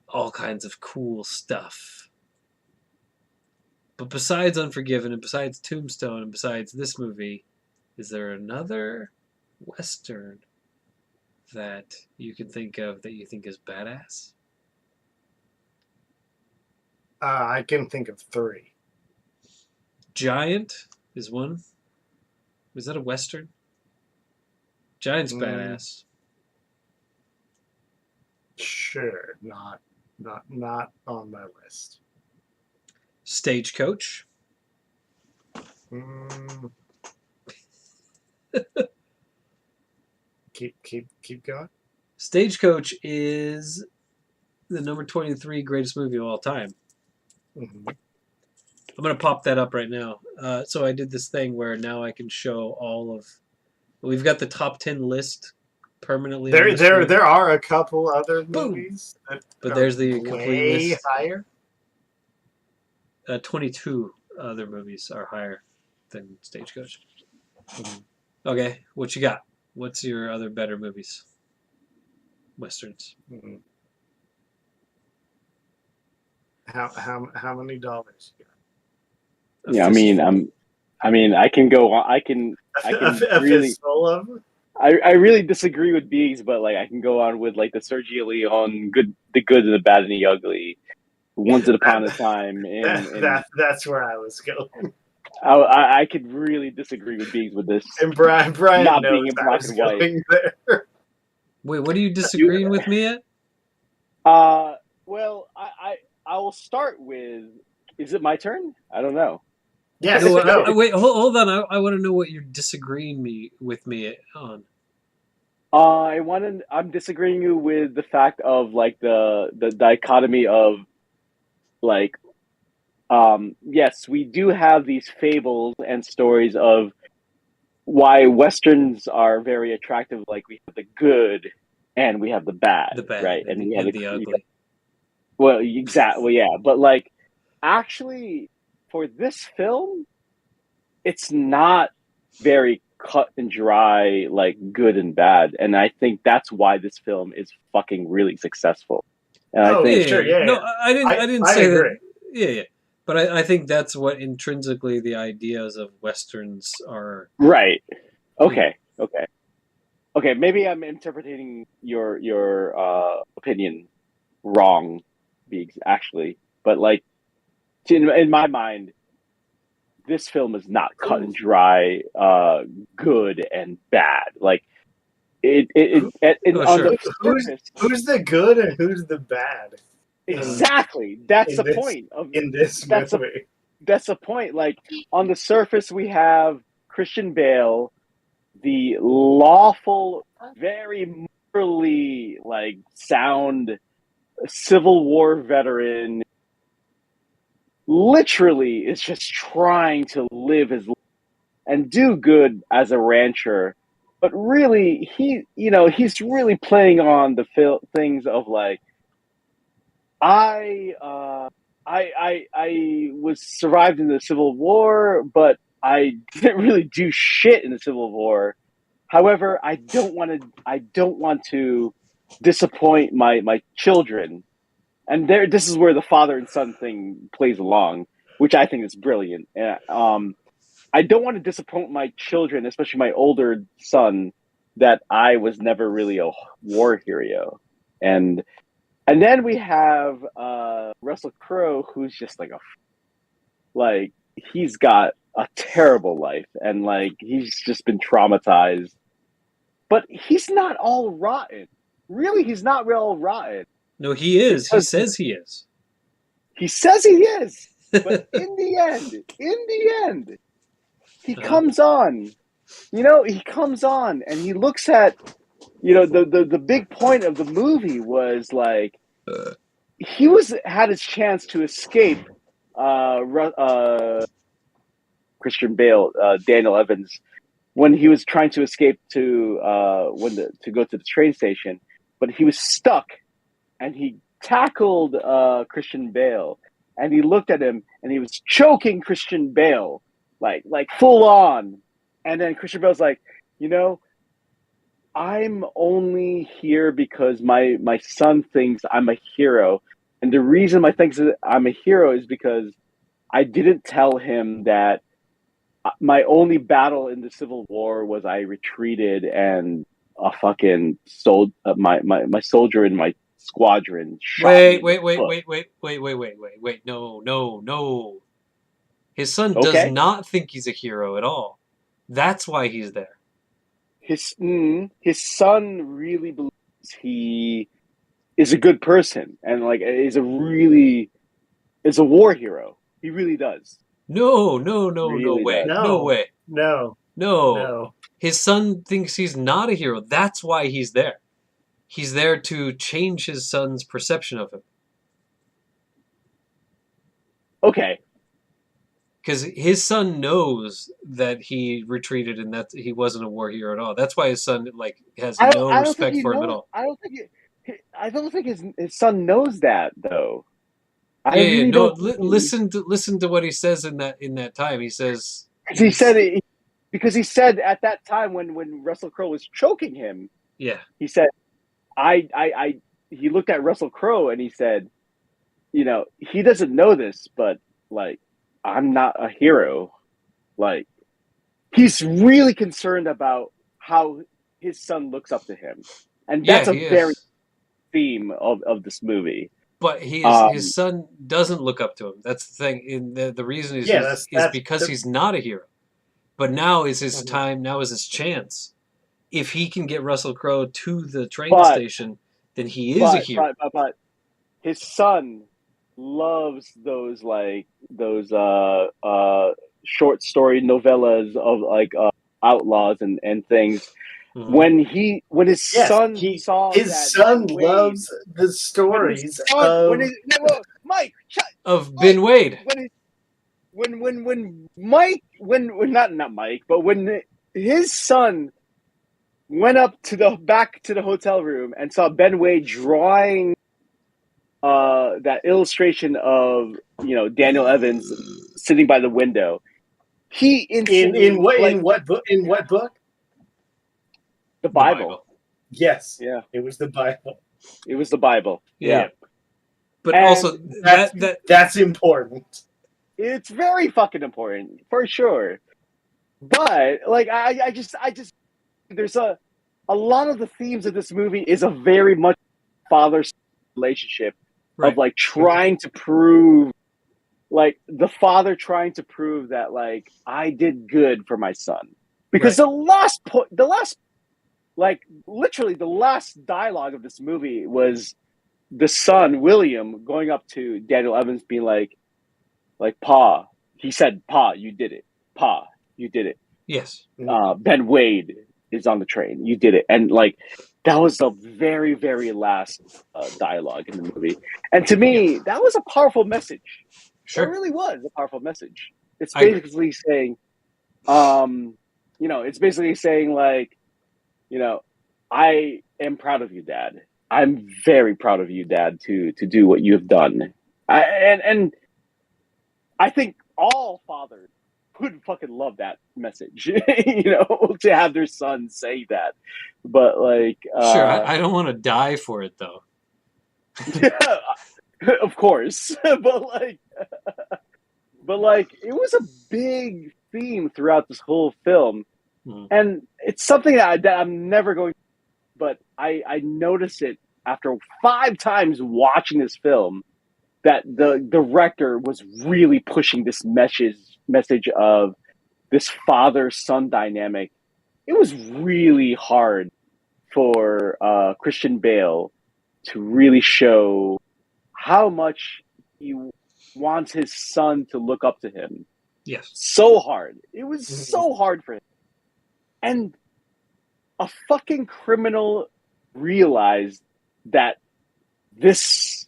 A: all kinds of cool stuff. But besides Unforgiven and besides Tombstone and besides this movie, is there another Western that you can think of that you think is badass?
B: I can think of 3.
A: Giant is one. Was that a Western? Giant's badass.
B: Sure, not on my list.
A: Stagecoach.
B: Keep going.
A: Stagecoach is the number 23 greatest movie of all time. I'm going to pop that up right now. So I did this thing where now I can show all of... We've got the top 10 list permanently.
B: There are a couple other movies.
A: But there's the complete list.
B: Higher?
A: 22 other movies are higher than Stagecoach. Okay, what you got? What's your other better movies? Westerns.
B: How many dollars you got?
C: Yeah, I can go on. I can really. I really disagree with Biggs, but I can go on with the Sergio Leone, the good, the bad, and the ugly. Once upon a time,
B: that's where I was going.
C: I could really disagree with Beings with this.
B: And Brian
C: Not
B: knows
C: being in
B: I
C: black
B: was
C: and white.
B: going there.
A: Wait, what are you disagreeing with me at?
C: Well, I will start with. Is it my turn? I don't know.
B: Yes,
A: No,
B: go.
A: wait, hold on. I want to know what you're disagreeing with me on.
C: I'm disagreeing with the fact of like the dichotomy of like yes, we do have these fables and stories of why westerns are very attractive. Like we have the good and we have the bad,
A: The bad
C: right? And we have
A: the ugly.
C: well, exactly, yeah. But like, actually, for this film, it's not very cut and dry, like good and bad. And I think that's why this film is fucking really successful. And I think,
B: sure, yeah.
A: No, I didn't
B: I
A: say
B: agree.
A: that. Yeah. But I think that's what intrinsically the ideas of westerns are.
C: right. Okay. Maybe I'm interpreting your opinion wrong, actually. But like, in my mind, this film is not cut and dry, good and bad. Like on
A: Sure.
C: the surface,
B: Who's the good and who's the bad?
C: exactly. That's the
B: this,
C: point of
B: in this movie.
C: That's the point. Like on the surface, we have Christian Bale, the lawful, very morally like sound Civil War veteran. Literally, is just trying to live his life and do good as a rancher, but really, he's really playing on the things of like, I was survived in the Civil War, but I didn't really do shit in the Civil War. However, I don't want to disappoint my children, and this is where the father and son thing plays along, which I think is brilliant. I don't want to disappoint my children, especially my older son, that I was never really a war hero. And then we have Russell Crowe, who's just like he's got a terrible life, and like he's just been traumatized. But he's not all rotten. Really, he's not all rotten.
A: No, he is. He says he is.
C: He says he is. But in the end, he comes on. He comes on and he looks at, the big point of the movie was like, he had his chance to escape Christian Bale, Daniel Evans, when he was trying to escape to go to the train station, but he was stuck, and he tackled Christian Bale, and he looked at him, and he was choking Christian Bale, like full on, and then Christian Bale's like, I'm only here because my son thinks I'm a hero, and the reason my thinks I'm a hero is because I didn't tell him that my only battle in the Civil War was I retreated and a fucking my soldier in my squadron shot me.
A: Wait. No. His son does not think he's a hero at all. That's why he's there.
C: His son really believes he is a good person and like is a war hero. He really does.
A: No
C: Really
A: way.
C: does.
A: No way.
B: No.
A: His son thinks he's not a hero. That's why he's there. He's there to change his son's perception of him.
C: Okay.
A: Because his son knows that he retreated and that he wasn't a war hero at all. That's why his son has no respect for him at all.
C: I don't think his son knows that though.
A: Listen to what he says in that time. He says
C: because he said at that time when Russell Crowe was choking him.
A: Yeah.
C: He said, he looked at Russell Crowe and he said, he doesn't know this, but like, I'm not a hero. Like, he's really concerned about how his son looks up to him. And that's a very theme of this movie.
A: But his son doesn't look up to him. That's the thing. And the reason is because he's not a hero. But now is his time. Now is his chance. If he can get Russell Crowe to the train station, then he is a hero.
C: But his son loves those short story novellas of like outlaws and things. Mm-hmm. When his son saw
B: his son loves the stories of
C: Mike
A: of Ben Wade.
C: When Mike not Mike, but when his son went up back to the hotel room and saw Ben Wade drawing that illustration of Daniel Evans sitting by the window, he
B: in what book?
C: The Bible.
B: Yes.
C: Yeah.
B: It was the Bible.
C: It was the Bible. Yeah.
A: But also
B: that's important.
C: It's very fucking important, for sure. But like I just there's a lot of the themes of this movie is a very much father relationship of like trying to prove, like the father trying to prove that like I did good for my son. Because the last dialogue of this movie was the son, William, going up to Daniel Evans being like, Pa, he said, Pa, you did it. Pa, you did it.
A: Yes.
C: Ben Wade is on the train. You did it. And like, that was the very, very last dialogue in the movie. And to me, that was a powerful message. Sure. It really was a powerful message. It's basically saying, it's basically saying like, I am proud of you, Dad. I'm very proud of you, Dad, to do what you have done. And I think all fathers would fucking love that message, to have their son say that. But like,
A: sure, I don't want to die for it though.
C: Of course, but like, it was a big theme throughout this whole film, and it's something that I'm never going. But I notice it after 5 times watching this film, that the director was really pushing this message of this father-son dynamic. It was really hard for Christian Bale to really show how much he wants his son to look up to him.
A: Yes.
C: So hard. It was so hard for him. And a fucking criminal realized that this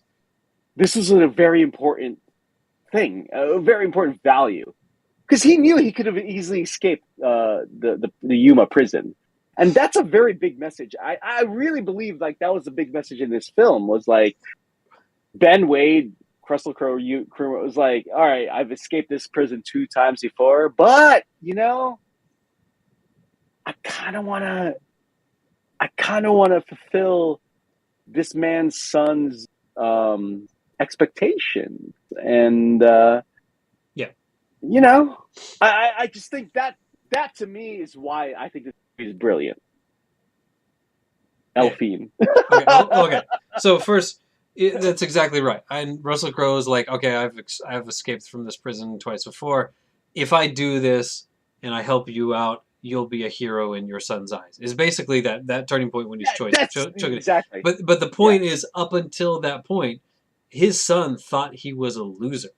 C: was a very important thing, a very important value, because he knew he could have easily escaped the Yuma prison, and that's a very big message. I really believe like that was a big message in this film, was like Ben Wade, Russell Crowe was like, all right, I've escaped this prison 2 times before, but I kind of want to fulfill this man's son's expectations, and I just think that to me is why I think this movie is brilliant. Elfine.
A: Okay. So first, that's exactly right. And Russell Crowe is like, okay, I've escaped from this prison twice before. If I do this and I help you out, you'll be a hero in your son's eyes. Is basically that turning point when he's
C: exactly.
A: But the point is, up until that point, his son thought he was a loser.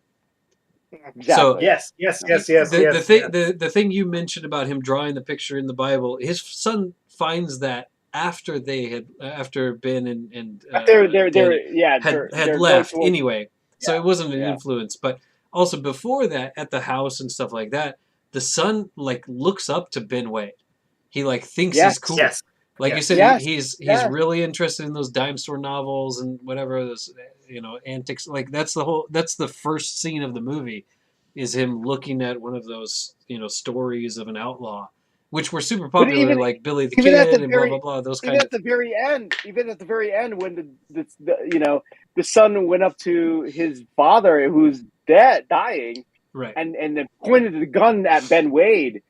C: Exactly.
A: So
B: yes.
A: The thing you mentioned about him drawing the picture in the Bible, his son finds that after Ben and had left anyway. So it wasn't an influence, but also before that, at the house and stuff like that, the son like looks up to Ben Wade. He like thinks he's cool.
B: Yes.
A: Like you said, he's really interested in those dime store novels and whatever those antics. Like that's the first scene of the movie, is him looking at one of those stories of an outlaw, which were super popular, like Billy the Kid and blah blah blah. Those kind of.
C: Even at the very end, when the son went up to his father who's dying,
A: right,
C: and then pointed the gun at Ben Wade,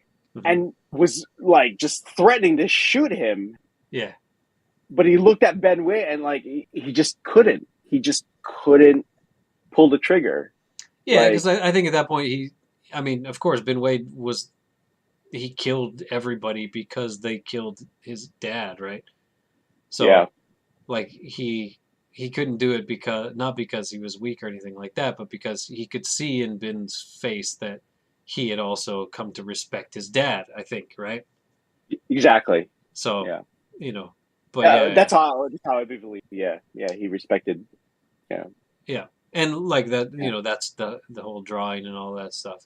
C: and was like just threatening to shoot him.
A: Yeah.
C: But he looked at Ben Wade and like he just couldn't. he just couldn't pull the trigger.
A: Yeah, because I think at that point of course, Ben Wade he killed everybody because they killed his dad, right? So, like he couldn't do it not because he was weak or anything like that, but because he could see in Ben's face that he had also come to respect his dad, I think, right?
C: Exactly.
A: So, but
C: that's how I believe. Yeah, he respected.
A: Yeah, and like that, that's the whole drawing and all that stuff.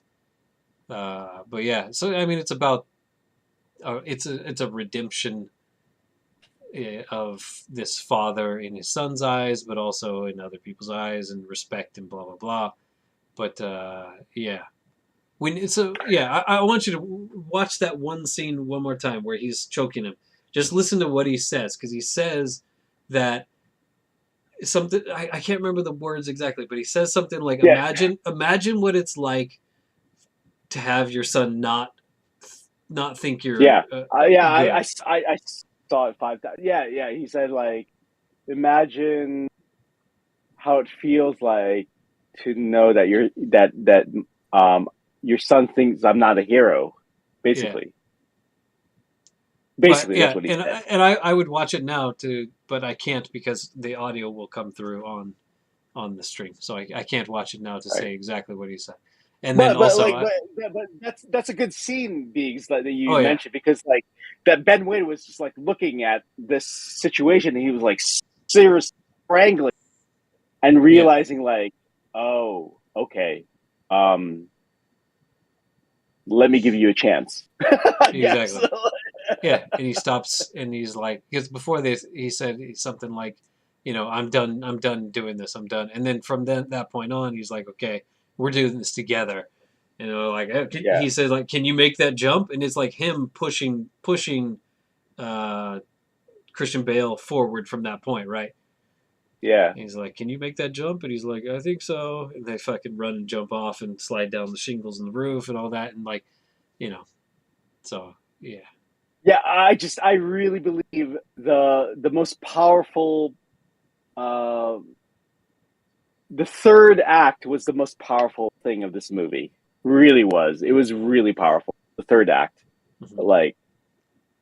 A: But yeah, so I mean, it's about it's a redemption of this father in his son's eyes, but also in other people's eyes, and respect and blah blah blah. But yeah, I want you to watch that one scene one more time where he's choking him. Just listen to what he says, because he says that something, I can't remember the words exactly, but he says something like, imagine what it's like to have your son not think you're good.
C: I saw it 5 times. Yeah. He said, like, imagine how it feels like to know that your son thinks I'm not a hero. Basically,
A: that's what
C: he said.
A: And I would watch it now but I can't because the audio will come through on the stream, so I can't watch it now to say exactly what he said. And then
C: that's a good scene, Biggs, that you mentioned, because like that Ben Wade was just like looking at this situation and he was like seriously strangling and realizing like, oh, okay, let me give you a chance.
A: Exactly. Yeah, and he stops and he's like, because before this he said something like, I'm done doing this, I'm done. And then from that point on, he's like, okay, we're doing this together. Like he says, like, can you make that jump? And it's like him pushing Christian Bale forward from that point, right?
C: Yeah.
A: And he's like, can you make that jump? And he's like, I think so. And they fucking run and jump off and slide down the shingles in the roof and all that, and like, so yeah.
C: Yeah, I really believe the most powerful, the third act was the most powerful thing of this movie. Really was. It was really powerful. The third act, like,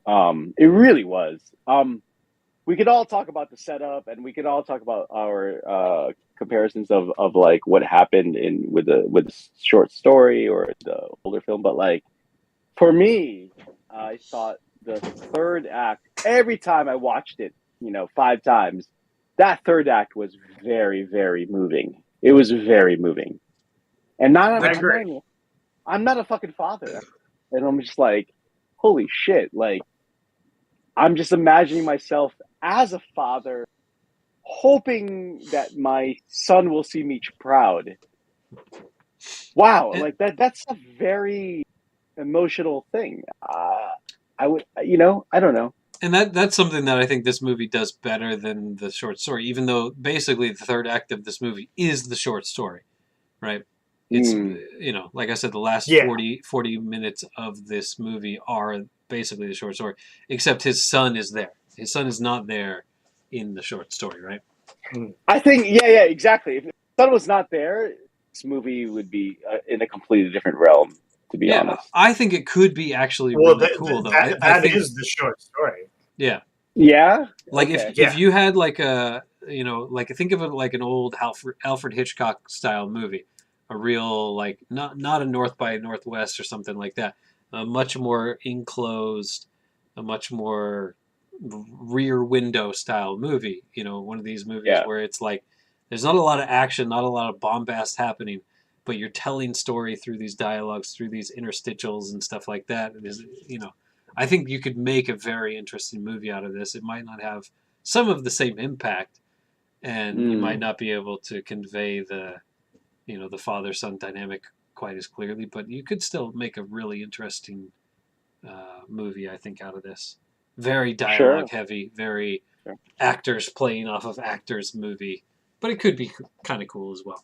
C: it really was. We could all talk about the setup, and we could all talk about our comparisons of like what happened with the short story or the older film. But like, for me, I thought the third act, every time I watched it, 5 times, that third act was very, very moving. It was very moving. And I'm not a fucking father. And I'm just like, holy shit. Like, I'm just imagining myself as a father, hoping that my son will see me proud. Wow. Like that's a very emotional thing. I would, I don't know.
A: And that's something that I think this movie does better than the short story, even though basically the third act of this movie is the short story, right? It's, like I said, the last 40 minutes of this movie are basically the short story, except his son is there. His son is not there in the short story, right?
C: I think, yeah, exactly. If his son was not there, this movie would be in a completely different realm. To be honest,
A: I think it could be actually really cool, though.
B: That is the short story.
A: Yeah.
C: Yeah.
A: Like if you had like like think of it like an old Alfred Hitchcock style movie, a real like not a North by Northwest or something like that, a much more enclosed, a much more rear window style movie. One of these movies where it's like there's not a lot of action, not a lot of bombast happening, but you're telling story through these dialogues, through these interstitials and stuff like that. It is, I think you could make a very interesting movie out of this. It might not have some of the same impact, and you might not be able to convey the father-son dynamic quite as clearly, but you could still make a really interesting movie, I think, out of this. Very dialogue heavy, very actors playing off of actors movie, but it could be kind of cool as well.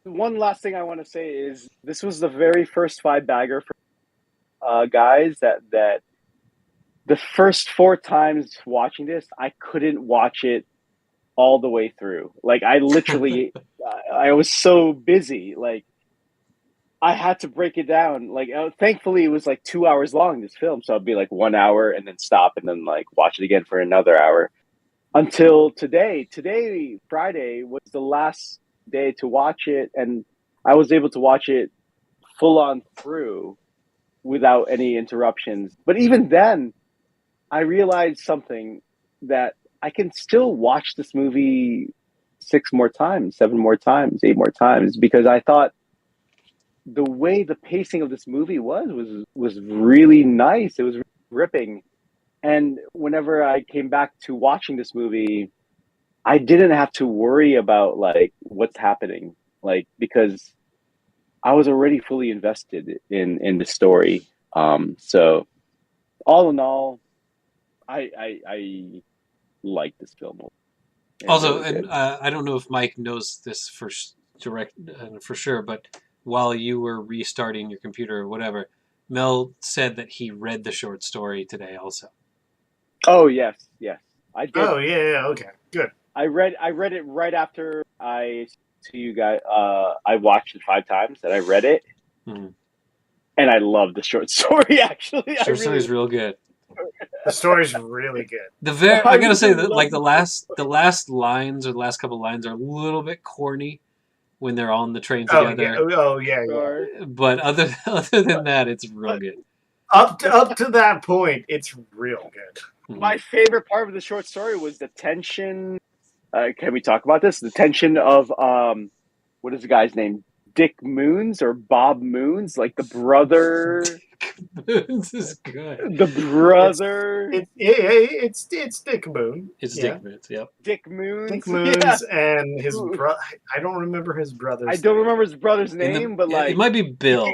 C: One last thing I want to say is this was the very first 5-bagger for guys that the first 4 times watching this, I couldn't watch it all the way through. Like I literally, I was so busy. Like I had to break it down. Like thankfully, it was like 2 hours long. This film, so I'd be like 1 hour and then stop and then like watch it again for another hour until today. Today, Friday, was the last day to watch it, and I was able to watch it full on through without any interruptions. But even then, I realized something, that I can still watch this movie 6 more times, 7 more times, 8 more times, because I thought the way the pacing of this movie was really nice. It was ripping. And whenever I came back to watching this movie, I didn't have to worry about like what's happening, like because I was already fully invested in the story. So all in all, I like this film.
A: Also, and I don't know if Mike knows this for sure, but while you were restarting your computer or whatever, Mel said that he read the short story today also.
C: Oh yes, I did.
B: Oh yeah, okay, good.
C: I read it right after I to you guys. I watched it 5 times and I read it, and I love the short story. Actually,
A: short story is real good.
B: The story's really good.
A: I gotta say that like the last lines or the last couple lines are a little bit corny when they're on the train together.
B: Oh yeah.
A: But other than that, it's real good.
B: Up to that point, it's real good.
C: My favorite part of the short story was the tension. Can we talk about this? The tension of what is the guy's name? Dick Moons or Bob Moons, like the brother.
A: Moons is good.
C: The brother.
B: It's Dick Moon.
A: It's Dick Moons. Yep.
C: Dick Moons.
B: Dick Moons and his brother. I don't remember his brother's.
C: I don't remember his brother's name, but like
A: it might be Bill.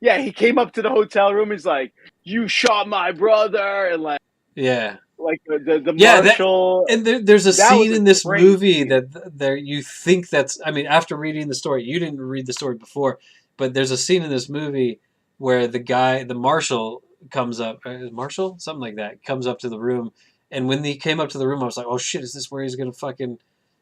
C: He came up to the hotel room. He's like, "You shot my brother," and like, like the marshal.
A: And there's a scene in this movie that there you think that's. I mean, after reading the story, you didn't read the story before, but there's a scene in this movie where the marshal comes up, Marshall, something like that, comes up to the room, and when he came up to the room, I was like, oh shit, is this where he's gonna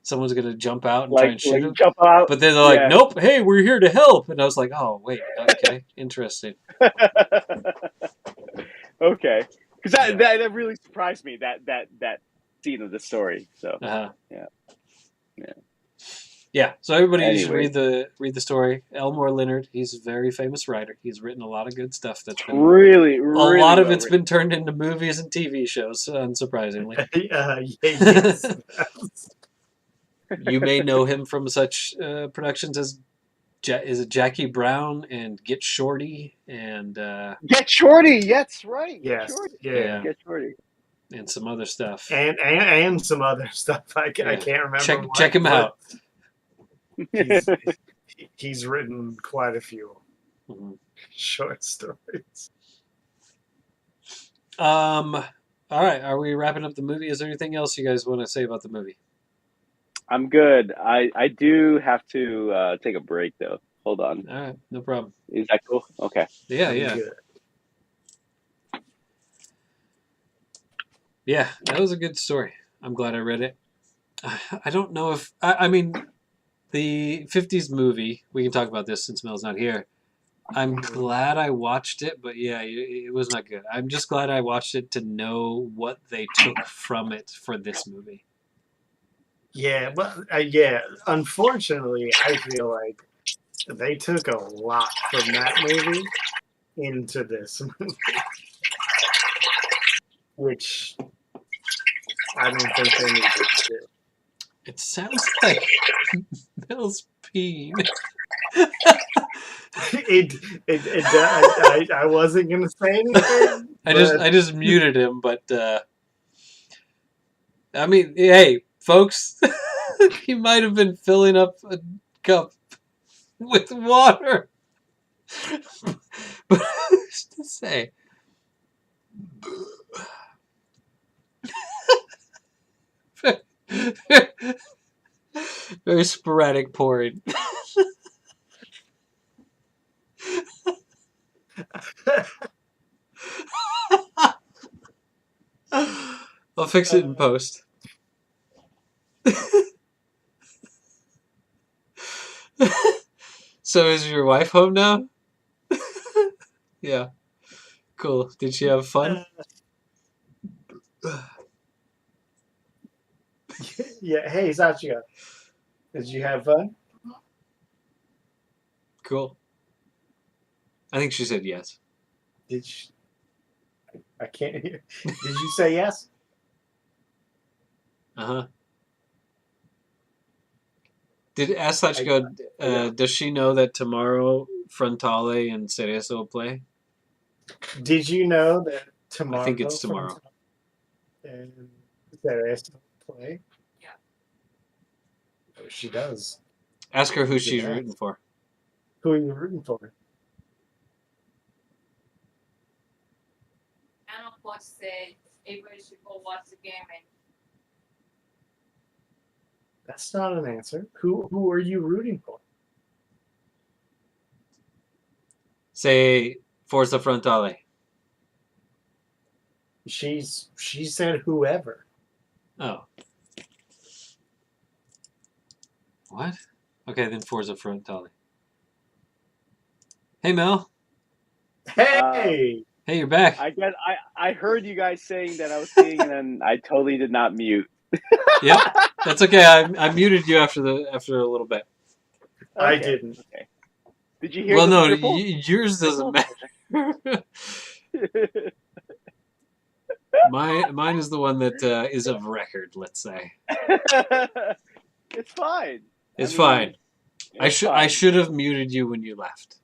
A: someone's gonna jump out and try and shoot him?
C: Jump out.
A: But then they're like, nope, hey, we're here to help, and I was like, oh wait, okay, interesting.
C: Okay. Because that really surprised me, that scene of the story. So
A: yeah. So everybody should read the story. Elmore Leonard, he's a very famous writer. He's written a lot of good stuff that's been
C: really
A: a lot of it's been turned into movies and TV shows, unsurprisingly.
B: Yes.
A: You may know him from such productions as Jackie Brown and Get Shorty and
C: Get Shorty. That's right.
B: Yes.
C: Get Shorty.
A: And some other stuff.
B: And some other stuff. I can't remember.
A: Check him out.
B: He's written quite a few short stories.
A: All right. Are we wrapping up the movie? Is there anything else you guys want to say about the movie?
C: I'm good. I do have to take a break though. Hold on.
A: All right, no problem.
C: Is that cool? Okay.
A: Yeah. Yeah, that was a good story. I'm glad I read it. I don't know if I mean the 50s movie. We can talk about this since Mel's not here. I'm glad I watched it, but yeah, it was not good. I'm just glad I watched it to know what they took from it for this movie.
B: Yeah, but unfortunately, I feel like they took a lot from that movie into this movie, which I don't think they needed to do.
A: It sounds like Mel's peeing.
B: I wasn't gonna say anything.
A: I just muted him, but I mean, hey, folks, he might have been filling up a cup with water. But who's to say? Very sporadic pouring. I'll fix it in post. So is your wife home now? Yeah. Cool. Did she have fun?
B: Yeah. Hey, Sachika, did you have fun?
A: Cool. I think she said yes.
B: Did you? I can't hear. Did you say yes?
A: Uh-huh. Did Asachka, does she know that tomorrow Frontale and Cerezo play?
B: Did you know that
A: I think it's
B: tomorrow
A: tomorrow.
B: and Ceres play? Yeah. Oh, she does.
A: Ask her who
B: Look at
A: she's
B: that.
A: rooting for.
B: Who are you rooting for?
D: Anna Coach said everybody should go watch the game and
B: That's not an answer. Who are you rooting for?
A: Say Forza Frontale.
B: She said whoever.
A: Oh. What? Okay, then Forza Frontale. Hey, Mel.
B: Hey!
A: Hey, you're back.
C: I heard you guys saying that I was seeing, and then I totally did not mute.
A: Yep, that's okay. I muted you after a little bit.
B: I
C: Okay,
B: didn't.
C: Okay. Did you hear
A: Well,
C: the
A: no,
C: triple?
A: yours doesn't matter. Mine is the one that is of record. Let's say
C: It's fine.
A: it's
C: I mean,
A: fine.
C: It's
A: I
C: fine.
A: should have muted you when you left.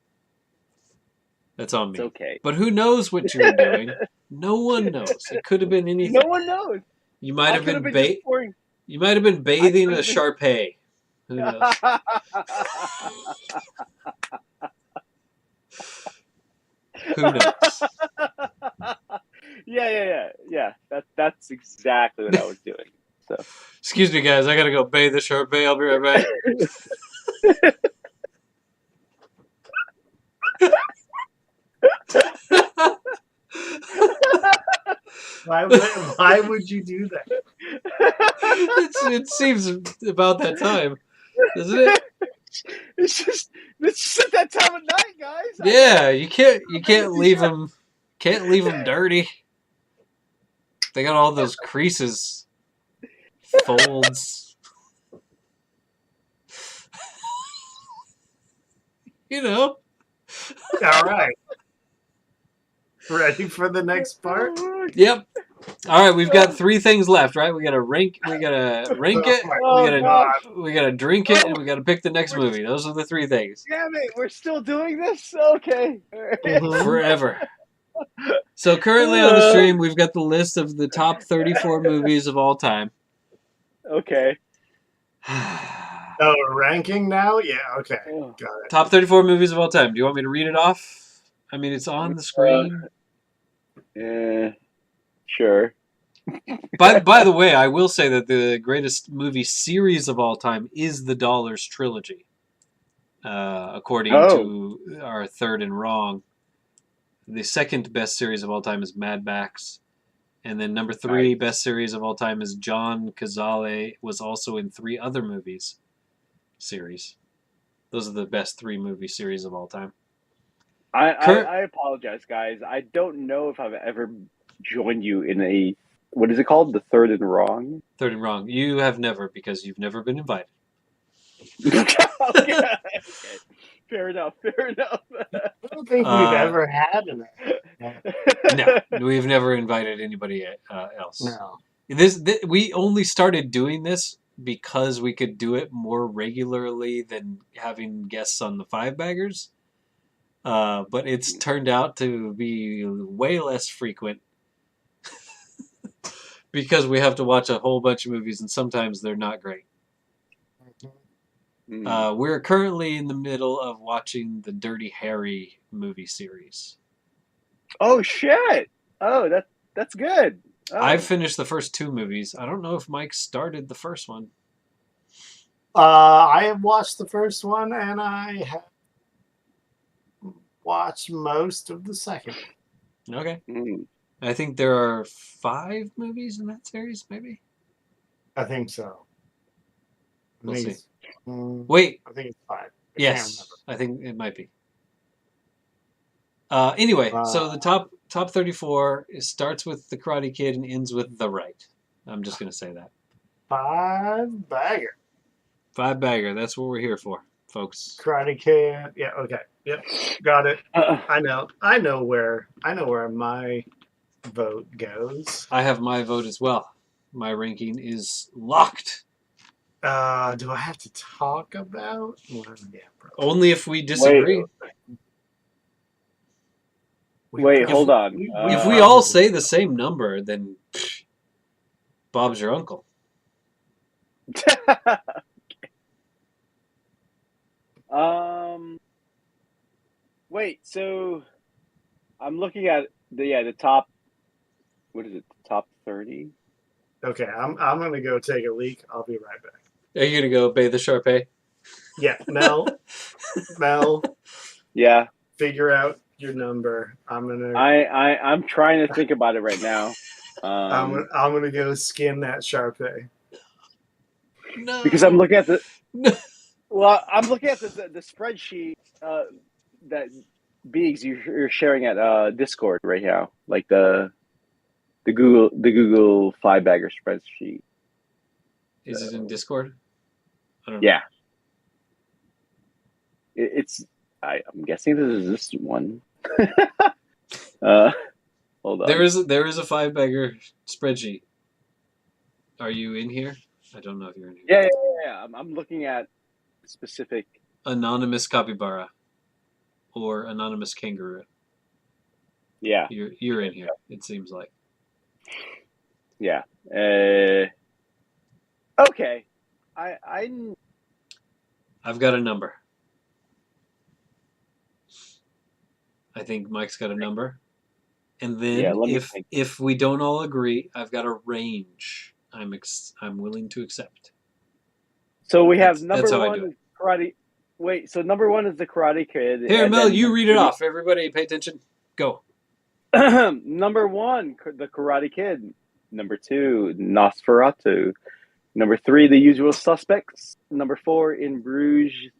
A: That's on me.
C: It's okay.
A: But who knows what you were doing? No one knows. It could have been anything.
C: No one knows.
A: You might have
C: could
A: been,
C: just pouring.
A: You might have been bathing a
C: could've been-
A: Shar-Pei. Who knows? Who knows?
C: Yeah. That's exactly what I was doing. So
A: Excuse me, guys. I gotta go bathe the Shar-Pei. I'll be right back.
B: Why would you do that?
A: It seems about that time, doesn't it?
C: it's just at that time of night, guys.
A: Yeah, you can't leave them dirty. They got all those creases, folds. You know.
B: All right. Ready for the next part?
A: Yep. All right, we've got 3 things left, right? We gotta rank it. We gotta drink it, and we gotta pick the next movie. Those are the 3 things.
C: Damn it, we're still doing this? Okay.
B: Mhm.
A: Forever. So currently on the stream, we've got the list of the top 34 movies of all time.
C: Okay.
B: Oh, ranking now? Yeah, okay. Got it.
A: Top 34 movies of all time. Do you want me to read it off? I mean, it's on the screen.
C: Yeah. Sure.
A: By the way, I will say that the greatest movie series of all time is the Dollars trilogy, according to our Third and Wrong. The second best series of all time is Mad Max, and then number 3 best series of all time is John Cazale. Was also in 3 other movies series. Those are the best 3 movie series of all time.
C: I apologize, guys. I don't know if I've ever joined you in a, what is it called? The Third and Wrong?
A: Third and Wrong. You have never, because you've never been invited.
C: Okay. Fair enough.
B: I don't think we've ever had
A: No, we've never invited anybody else.
B: No.
A: We only started doing this because we could do it more regularly than having guests on the Five Baggers. But it's turned out to be way less frequent because we have to watch a whole bunch of movies, and sometimes they're not great. We're currently in the middle of watching the Dirty Harry movie series.
C: Oh shit! Oh, that's good. Oh.
A: I've finished the first 2 movies. I don't know if Mike started the first one.
B: I have watched the first one, and I have watched most of the second.
A: Okay. I think there are 5 movies in that series, maybe.
B: I think so.
A: We'll see.
B: Wait.
A: Wait.
B: I think it's 5.
A: Yes, I think it might be. Anyway, so the top 34 starts with the Karate Kid and ends with The Right. I'm just gonna say that.
B: 5 bagger.
A: 5 bagger. That's what we're here for, folks.
B: Karate Kid. Yeah. Okay. Yep. Got it. I know. I know where my vote goes.
A: I have my vote as well. My ranking is locked.
B: Do I have to talk about? Well, yeah,
A: only if we disagree.
C: Wait, hold on.
A: If we all say the same number, then Bob's your uncle.
C: Wait, so I'm looking at the top. What is it? The top 30?
B: Okay, I'm gonna go take a leak. I'll be right back.
A: Are you gonna go bathe the Sharpay?
B: Yeah, Mel.
C: Yeah.
B: Figure out your number.
C: I'm trying to think about it right now.
B: I'm gonna go skin that Sharpay.
A: No.
C: Because I'm looking at the. Well, I'm looking at the spreadsheet that Biggs you're sharing at Discord right now, like the Google 5-bagger spreadsheet.
A: Is it in Discord? I don't know.
C: Yeah. I'm guessing this is this one. Hold on.
A: There is a 5-bagger spreadsheet. Are you in here? I don't know if you're in here.
C: Yeah. I'm looking at specific
A: anonymous capybara or anonymous kangaroo.
C: Yeah.
A: You're in here. It seems like.
C: Yeah. Okay.
A: I've got a number. I think Mike's got a number. And then if we don't all agree, I've got a range I'm willing to accept.
C: So we have number one is Karate. Wait, so number one is the Karate Kid.
A: Here, Mel, you read it off. Everybody pay attention. Go.
C: Number 1, the Karate Kid. Number 2, Nosferatu. Number 3, The Usual Suspects. Number 4, In Bruges.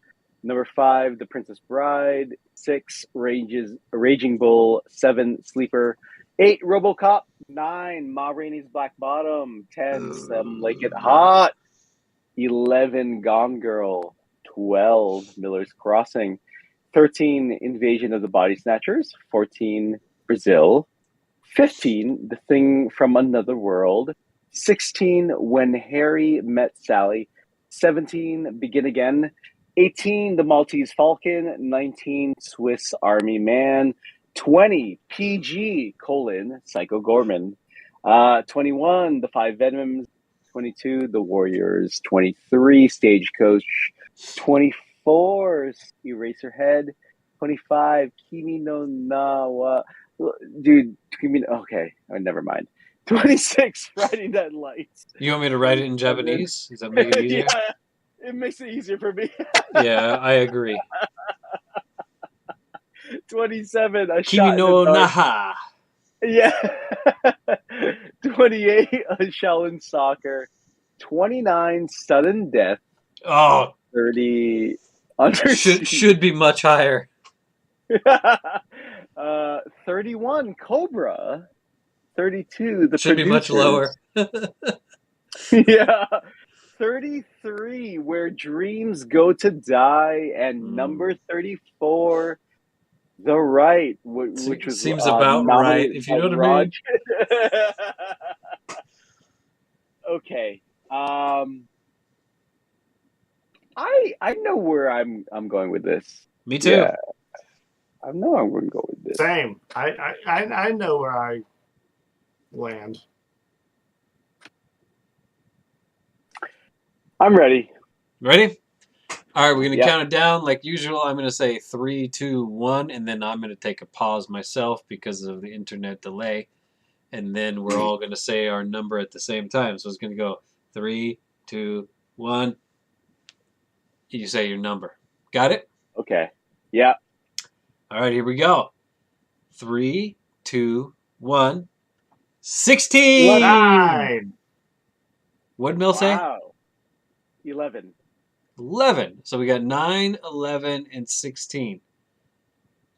C: Number 5, The Princess Bride. 6, Raging Bull. 7, Sleeper. 8, RoboCop. 9, Ma Rainey's Black Bottom. 10, Some Like It Hot. 11, Gone Girl. 12, Miller's Crossing. 13, Invasion of the Body Snatchers. 14, Brazil. 15, The Thing from Another World. 16, When Harry Met Sally. 17, Begin Again. 18, The Maltese Falcon. 19, Swiss Army Man. 20, PG, Psycho Gorman. 21, The Five Venoms. 22, The Warriors. 23, Stagecoach. 24, Eraserhead. 25, Kimi no Na wa. Dude, okay, never mind. 26, Friday Night Lights.
A: You want me to write it in Japanese? Does that make it easier?
C: Yeah, it makes it easier for me.
A: Yeah, I agree.
C: 27, A
A: Kimi
C: Shot
A: no
C: in the Dark.
A: Naha.
C: Yeah. 28, A Shaolin Soccer. 29, Sudden Death.
A: Oh.
C: 30, Under
A: should be much higher.
C: 31, Cobra. 32, The
A: should
C: Producers.
A: Be much lower.
C: Yeah. 33, Where Dreams Go to Die, and number 34, The Right, which was
A: seems about right, if you know what I mean.
C: Okay. I know where I'm going with this.
A: Me too.
C: Yeah. I know I'm going to go with this.
B: Same. I know where I land.
C: I'm ready.
A: Ready? All right, we're going to count it down like usual. I'm going to say 3, 2, 1, and then I'm going to take a pause myself because of the internet delay. And then we're all going to say our number at the same time. So it's going to go 3, 2, 1. You say your number. Got it?
C: Okay. Yeah.
A: All right, here we go. 3, 2, 1. 16!
B: 9.
A: What'd Mel say?
C: Wow. 11.
A: 11. So we got 9, 11, and 16.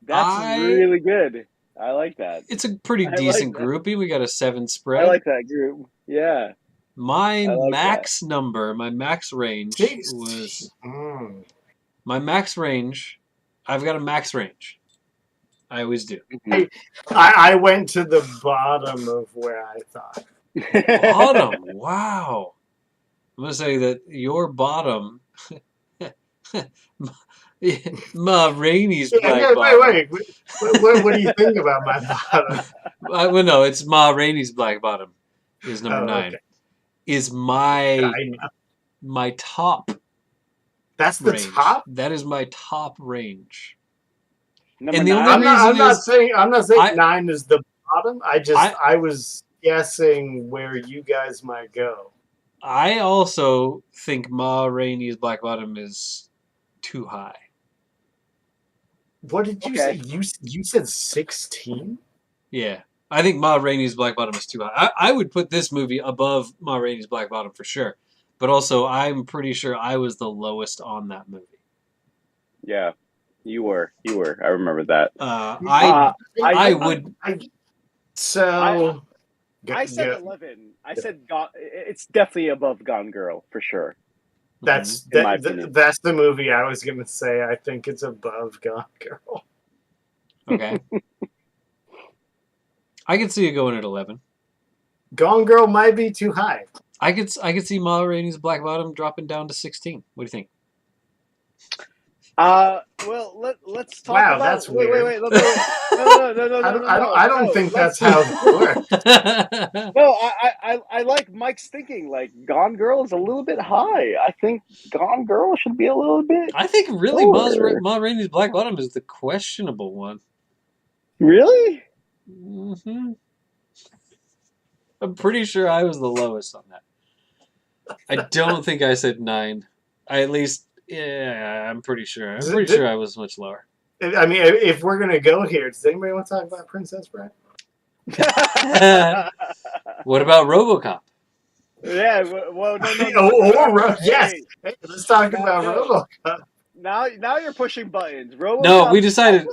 C: That's really good. I like that.
A: It's a pretty decent grouping. We got a 7 spread.
C: I like that group. Yeah.
A: My max number, my max range was... My max range, I've got a max range. I always do.
B: I went to the bottom of where I thought.
A: Bottom? Wow. I'm going to say that your bottom... Ma Rainey's black bottom.
B: Wait. What do you think about my bottom?
A: Well, no, it's Ma Rainey's black bottom is number 9. Okay. Is my top.
B: That's the
A: range.
B: top?
A: That is my top range.
C: Number 9?
B: I'm not saying 9 is the bottom. I was guessing where you guys might go.
A: I also think Ma Rainey's black bottom is too high.
B: What did you say? You said 16?
A: Yeah. I think Ma Rainey's black bottom is too high. I would put this movie above Ma Rainey's black bottom for sure. But also, I'm pretty sure I was the lowest on that movie.
C: Yeah, you were. I remember that.
A: I
C: said 11. I said it's definitely above Gone Girl for sure.
B: That's the movie I was gonna say. I think it's above Gone Girl.
A: Okay. I could see it going at 11.
B: Gone Girl might be too high.
A: I could see Ma Rainey's black bottom dropping down to 16. What do you think?
C: Well, let's talk about...
B: that's weird.
C: Wait. No.
B: I don't think that's how it works.
C: No, I like Mike's thinking. Like, Gone Girl is a little bit high. I think Gone Girl should be a little bit...
A: I think really Ma Rainey's black bottom is the questionable one.
C: Really?
A: Mm-hmm. I'm pretty sure I was the lowest on that. I don't think I said 9. I'm pretty sure. I'm pretty sure I was much lower.
B: I mean, if we're gonna go here, does anybody want to talk about Princess Bride?
A: What about RoboCop?
C: Yeah. Well, no.
B: Yes. Hey, let's talk about RoboCop.
C: Now you're pushing buttons. RoboCop.
A: No, we decided.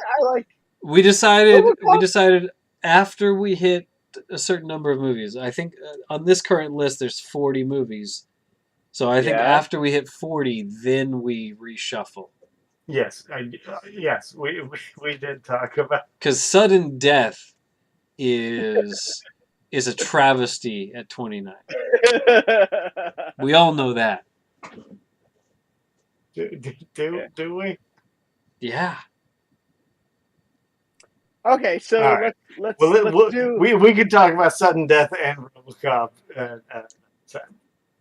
A: We decided.
C: RoboCop?
A: We decided after we hit a certain number of movies. I think on this current list there's 40 movies. So I think after we hit 40, then we reshuffle.
B: Yes, yes, we did talk about,
A: because sudden death is a travesty at 29. We all know that.
B: Do we?
A: Yeah.
C: Okay, so
B: right.
C: let's do.
B: We could talk about sudden death and RoboCop.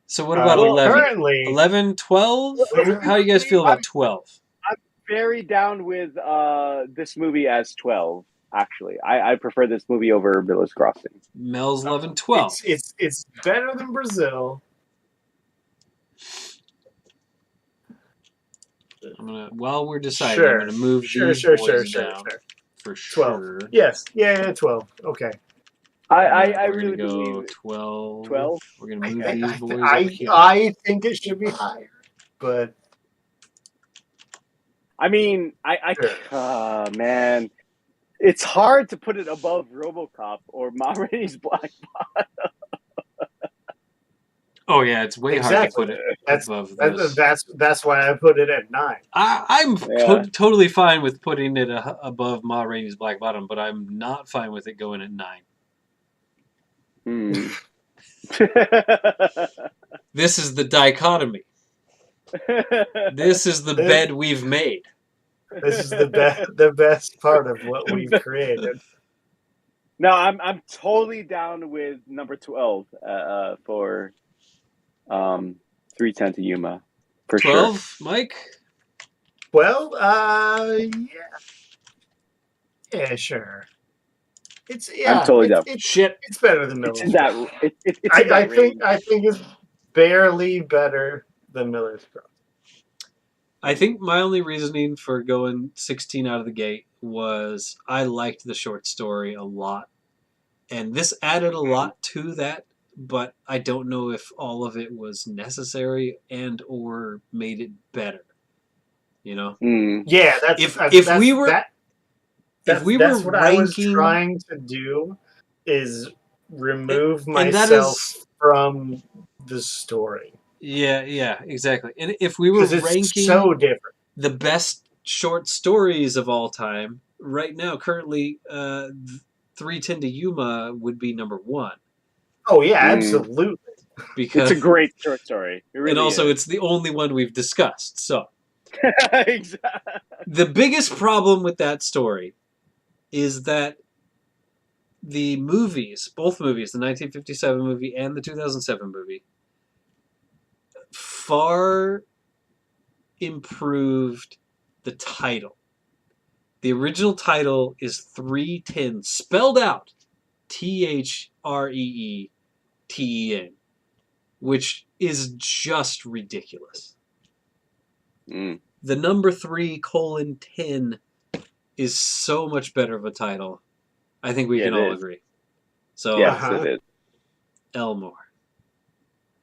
A: So what about 11?
B: Currently,
A: 11, 12? How do you guys feel about 12?
C: I'm very down with this movie as 12. Actually, I prefer this movie over Miller's Crossing.
A: Mel's 11, 12.
B: It's better than Brazil.
A: While we're deciding, I'm gonna move these boys down. For sure.
B: 12. Yes. Yeah, 12. Okay.
C: I
A: we're
C: really
A: gonna go
C: believe
A: 12.
C: 12.
A: We're gonna move these boys up here.
B: I think it should be higher, but
C: I mean, man, it's hard to put it above RoboCop or Ma Rainey's Black Bottom.
A: Oh yeah, it's way hard to put it above this.
B: That's why I put it at 9.
A: I'm totally fine with putting it above Ma Rainey's Black Bottom, but I'm not fine with it going at 9. This is the dichotomy. This is the bed we've made.
B: This is the best part of what we've created.
C: No, I'm totally down with number 12 for 310 to Yuma. For
A: 12,
C: sure.
A: Mike?
B: 12? Yeah, sure.
C: I'm totally down.
B: It's better than Miller's.
C: I
B: think it's barely better than Miller's Crossing.
A: I think my only reasoning for going 16 out of the gate was I liked the short story a lot. And this added a lot to that but I don't know if all of it was necessary and or made it better. You know,
B: Yeah,
A: if we were
B: that's what I was
A: ranking,
B: trying to do, is remove
A: and that
B: myself
A: is
B: from the story
A: yeah, exactly. And if we were
B: because it's
A: ranking
B: so different.
A: the best short stories of all time, right now, currently, 310 to Yuma would be number one
B: Oh yeah,
C: Mm.
B: absolutely.
C: It's a
A: because,
C: great short story. It
A: and
C: really
A: also
C: is.
A: it's the only one we've discussed. So
C: Exactly.
A: the biggest problem with that story is that the movies, both movies, the 1957 movie and the 2007 movie, far improved the title. The original title is 310, spelled out THREETEN, which is just ridiculous.
C: Mm.
A: The number 3:10 is so much better of a title. I think we
C: Yeah,
A: can
C: it
A: all
C: is.
A: agree. So,
C: Yes, it is.
A: Elmore.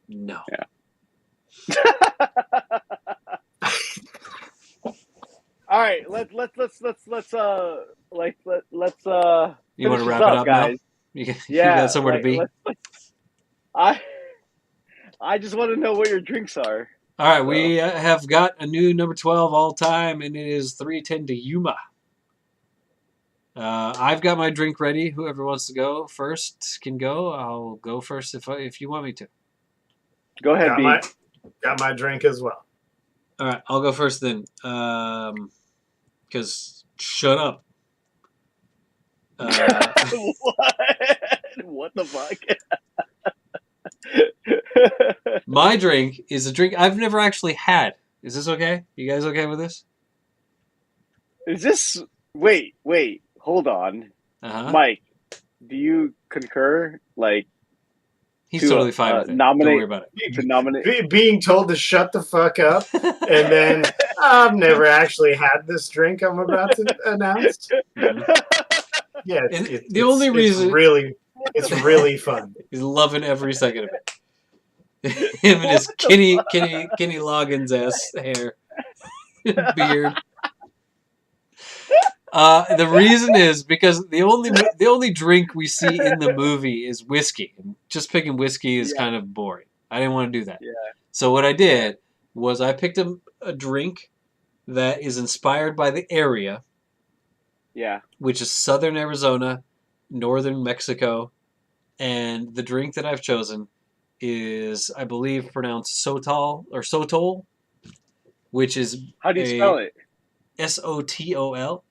A: No.
C: Yeah. All right, let's
A: You want
C: finish
A: to
C: this
A: wrap it
C: up,
A: up, Mel?
C: guys.
A: You got
C: Yeah,
A: somewhere to be?
C: I I just want to know what your drinks are.
A: All right,
C: So
A: we have got a new number 12 all time, and it is 310 to Yuma. I've got my drink ready. Whoever wants to go first can go. I'll go first if you want me to.
C: go ahead, B.
B: Got my drink as well.
A: All right, I'll go first then. Because shut up.
C: What? What the fuck?
A: My drink is a drink I've never actually had. Is this okay? You guys okay with this?
C: Is this? Wait, hold on,
A: Uh-huh.
C: Mike. Do you concur? Like
A: He's
C: to
A: totally fine with it. Don't worry
C: nominate
A: about
C: to nominate.
B: Being told to shut the fuck up, and then
A: it.
B: I've never actually had this drink I'm about to announce.
A: Mhm.
B: Yeah,
A: And the only reason
B: it's really fun.
A: he's loving every second of it. Him and his Kenny Loggins ass hair, beard. The reason is because the only drink we see in the movie is whiskey. And just picking whiskey is
C: Yeah.
A: kind of boring. I didn't want to do that.
C: Yeah.
A: So what I did was I picked a drink that is inspired by the area,
C: Yeah.
A: which is southern Arizona, northern Mexico, and the drink that I've chosen is, I believe, pronounced Sotol, which is
C: How do you spell
A: a
C: it?
A: Sotol.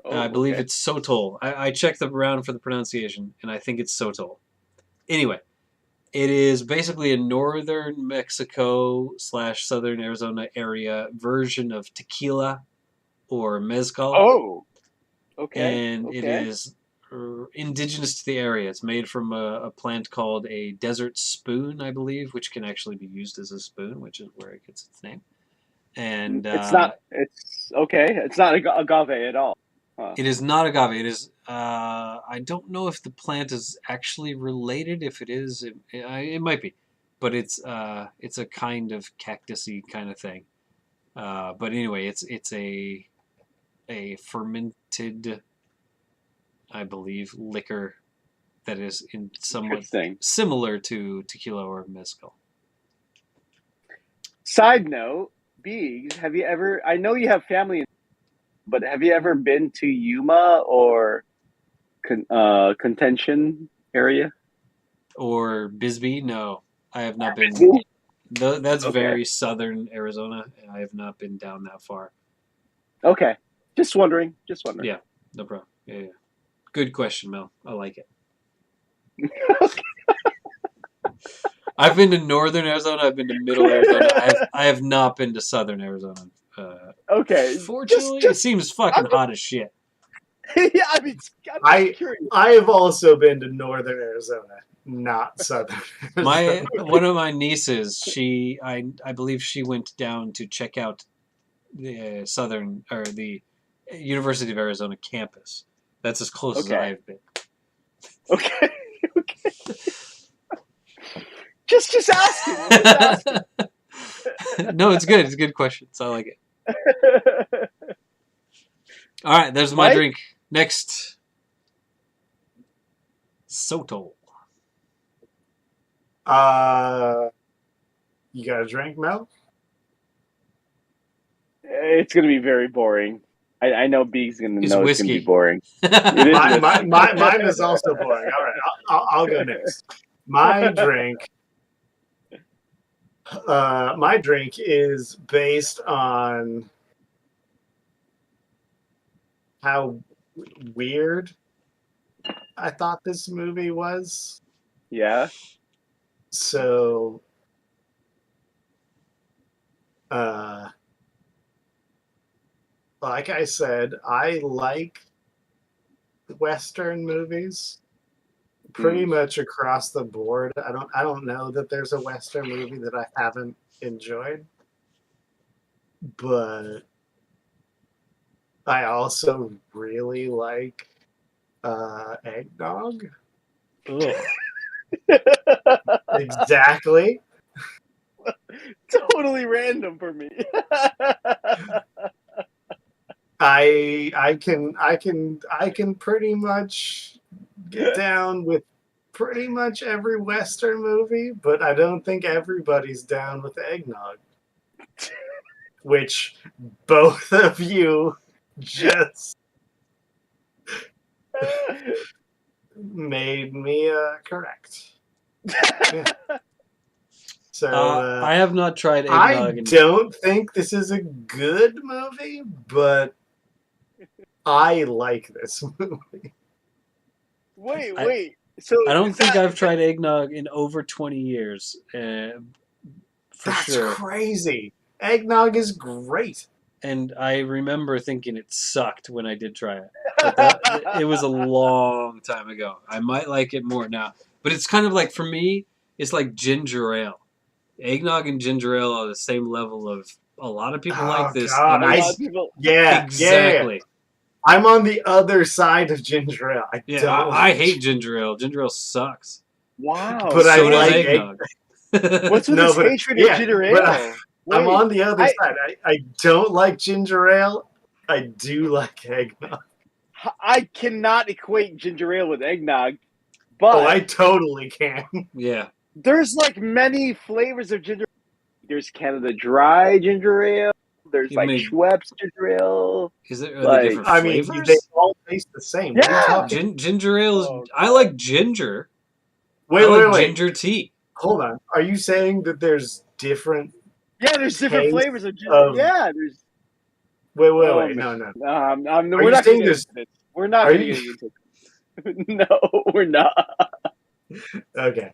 C: Oh,
A: I believe
C: okay.
A: it's Sotol. I checked around for the pronunciation, and I think it's Sotol. Anyway, it is basically a northern Mexico / southern Arizona area version of tequila or mezcal,
C: Oh, okay.
A: and it
C: Okay.
A: is indigenous to the area. It's made from a plant called a desert spoon, I believe, which can actually be used as a spoon, which is where it gets its name. And
C: It's not. It's okay. It's not agave at all. Huh.
A: it is not agave. It is. I don't know if the plant is actually related. If it is, it might be, but it's a kind of cactusy kind of thing. But anyway, it's a fermented, I believe, liquor that is in somewhat
C: Interesting.
A: similar to tequila or mezcal.
C: Side note, Bees, have you ever? I know you have family, but have you ever been to Yuma or Contention area?
A: Or Bisbee? No, I have not been.
C: Bisbee?
A: That's
C: Okay.
A: very southern Arizona, and I have not been down that far.
C: Okay. Just wondering.
A: Yeah, no problem. Yeah. Good question, Mel. I like it. I've been to northern Arizona. I've been to middle Arizona. I have not been to southern Arizona.
C: Okay.
A: Fortunately, it seems fucking hot as shit.
C: Yeah, I mean, I'm just curious.
B: I have also been to northern Arizona, not southern.
A: One of my nieces, I believe she went down to check out the southern or the University of Arizona campus. That's as close as
C: Okay.
A: I've been.
C: Okay. Okay. Just asking. Just asking.
A: No, it's good. It's a good question. So I like it. All right, there's my
C: Mike?
A: drink. Next, Soto.
B: You got a drink, Mel?
C: It's gonna be very boring. I know Big's gonna
A: It's
C: know it's gonna be
A: whiskey.
C: boring. It is whiskey.
B: Mine is also boring. All right, I'll go next. My drink is based on how weird I thought this movie was.
C: Yeah.
B: So, like I said, I like Western movies pretty much across the board. I don't know that there's a Western movie that I haven't enjoyed, but I also really like eggnog.
A: Ugh.
B: Exactly.
C: Totally random for me.
B: I can pretty much get down with pretty much every Western movie, but I don't think everybody's down with eggnog. Which both of you just made me correct. Yeah. So
A: I have not tried
B: I
A: eggnog.
B: don't think this is a good movie, but I like this movie.
C: Wait. So
A: I don't think I've tried eggnog in over 20 years. For
B: That's
A: sure.
B: crazy. Eggnog is great.
A: And I remember thinking it sucked when I did try it. But it was a long time ago. I might like it more now. But it's kind of like, for me, it's like ginger ale. Eggnog and ginger ale are the same level of, a lot of people like this.
B: God,
A: and it's-
B: yeah,
A: exactly.
B: Yeah. I'm on the other side of ginger ale.
A: I hate ginger ale. Ginger ale sucks.
C: Wow.
B: But
A: So
B: I
A: does
B: like
A: eggnog.
C: What's with this hatred of ginger ale?
B: I'm on the other side. I don't like ginger ale. I do like eggnog.
C: I cannot equate ginger ale with eggnog, but
B: I totally can.
A: Yeah.
C: There's like many flavors of ginger. There's Canada Dry ginger ale. There's like Schweppes ginger ale.
A: Are there different flavors?
B: They all taste the same.
C: Yeah.
A: Ginger ale is. I like ginger.
B: Wait.
A: Ginger tea.
B: Hold on. Are you saying that there's different?
C: Yeah, there's different flavors of ginger. Yeah, there's.
B: Wait. No.
C: We're not getting into this. We're not getting into it. No, we're not.
B: Okay.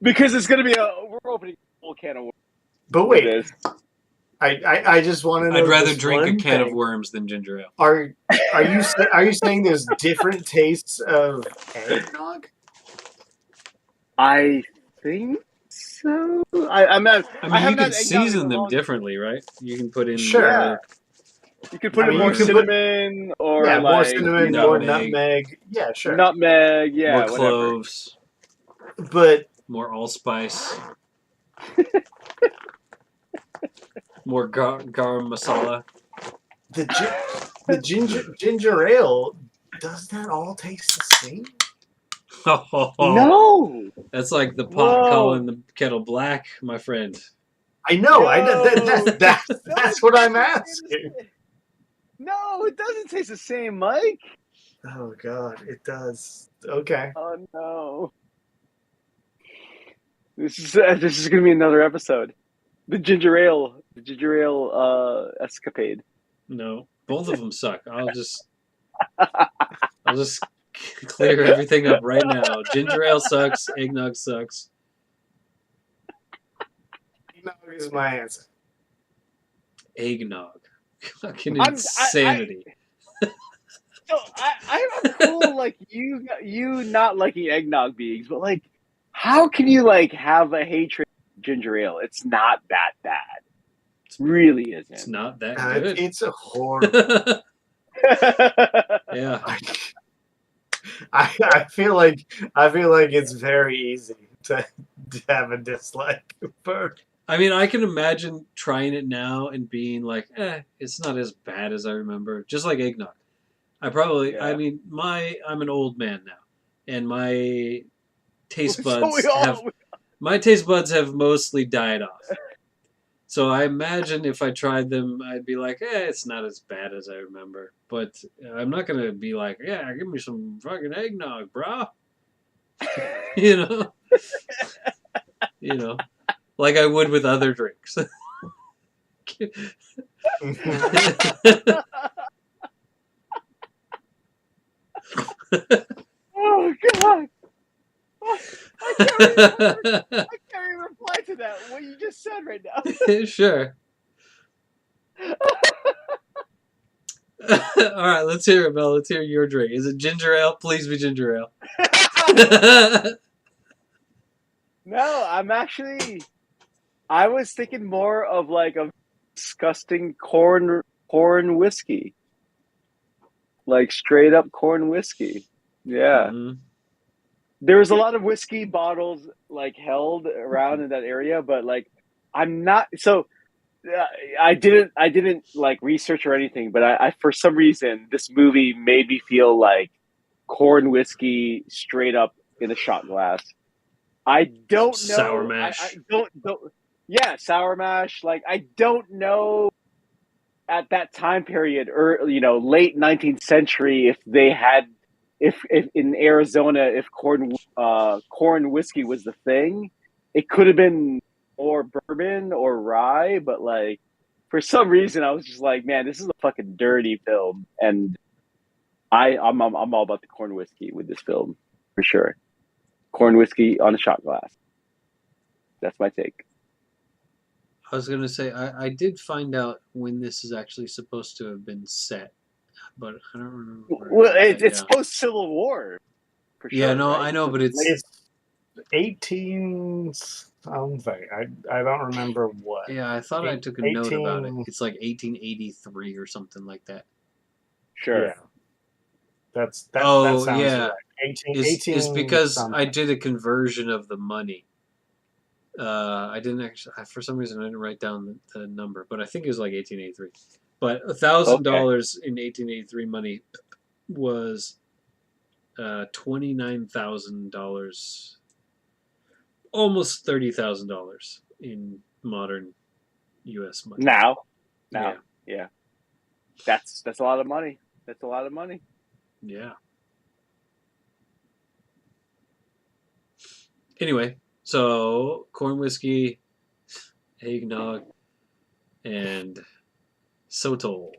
C: Because it's going to be we're opening a whole can of worms.
B: But wait. I just want to know.
A: I'd rather drink a can of worms than ginger ale.
B: Are you saying there's different tastes of eggnog?
C: I think so. I'm not.
A: I mean, you can season them differently, right? You can put in.
B: Sure.
C: You could put in more cinnamon or like
B: more cinnamon, more nutmeg. Yeah, sure.
C: Nutmeg, yeah,
A: more cloves.
B: But
A: more allspice. More garam masala.
B: The ginger ale, does that all taste the same?
C: No.
A: That's like the pot calling the kettle black, my friend.
B: I know. That's what I'm asking.
C: No, it doesn't taste the same, Mike.
B: Oh God, it does. Okay.
C: Oh no. This is gonna be another episode. The ginger ale escapade.
A: No, both of them suck. I'll just clear everything up right now. Ginger ale sucks. Eggnog sucks.
B: Eggnog is my answer.
A: Eggnog. Fucking insanity.
C: So I'm cool, like you not liking eggnog beings, but like, how can you like have a hatred for ginger ale? It's not that bad. It really isn't.
A: It's not that good.
B: It's a horrible.
A: Yeah.
B: I feel like it's very easy to have a dislike for.
A: I mean, I can imagine trying it now and being like, it's not as bad as I remember. Just like eggnog. I
C: Yeah.
A: mean, I'm an old man now, and my taste
C: So we
A: buds
C: all.
A: have mostly died off. So I imagine if I tried them, I'd be like, it's not as bad as I remember. But I'm not gonna be like, give me some fucking eggnog, bro. you know, you know, like I would with other drinks.
C: Oh God! I can't even reply to that. What you just said right now.
A: Sure. All right, let's hear it, Mel. Let's hear your drink. Is it ginger ale? Please be ginger ale.
C: No, I was thinking more of like a disgusting corn whiskey, like straight up corn whiskey. Yeah,
A: Mhm.
C: there was a lot of whiskey bottles like held around in that area, but like I'm not so. I didn't like research or anything, but I for some reason this movie made me feel like corn whiskey straight up in a shot glass. I don't
A: Sour
C: know. I
A: mash.
C: don't. Yeah, sour mash. Like I don't know at that time period, or late 19th century, if they had, if in Arizona, if corn whiskey was the thing, it could have been more bourbon or rye, but like for some reason, I was just like, man, this is a fucking dirty film, and I'm all about the corn whiskey with this film for sure. Corn whiskey on a shot glass. That's my take.
A: I was gonna say I did find out when this is actually supposed to have been set, but I don't remember.
C: Well, it's
A: Yeah.
C: post Civil War for
A: Yeah,
C: sure,
A: no,
C: right?
A: I know, but it's
B: It's 18 something. I don't remember what.
A: yeah. I thought I took a note about it. It's like 1883 or something like that.
C: sure.
B: Yeah, that
A: Oh
B: sounds right.
A: yeah,
B: 18,
A: is
B: 18
A: because I
B: something.
A: did a conversion of the money. I didn't actually, for some reason, I didn't write down the number, but I think it was like 1883. But
C: Okay.
A: $1,000 in 1883 money was $29,000, almost $30,000 in modern U.S. money.
C: Now,
A: Yeah,
C: yeah. That's a lot of money. That's a lot of money.
A: yeah. Anyway, so corn whiskey, eggnog, and sotol.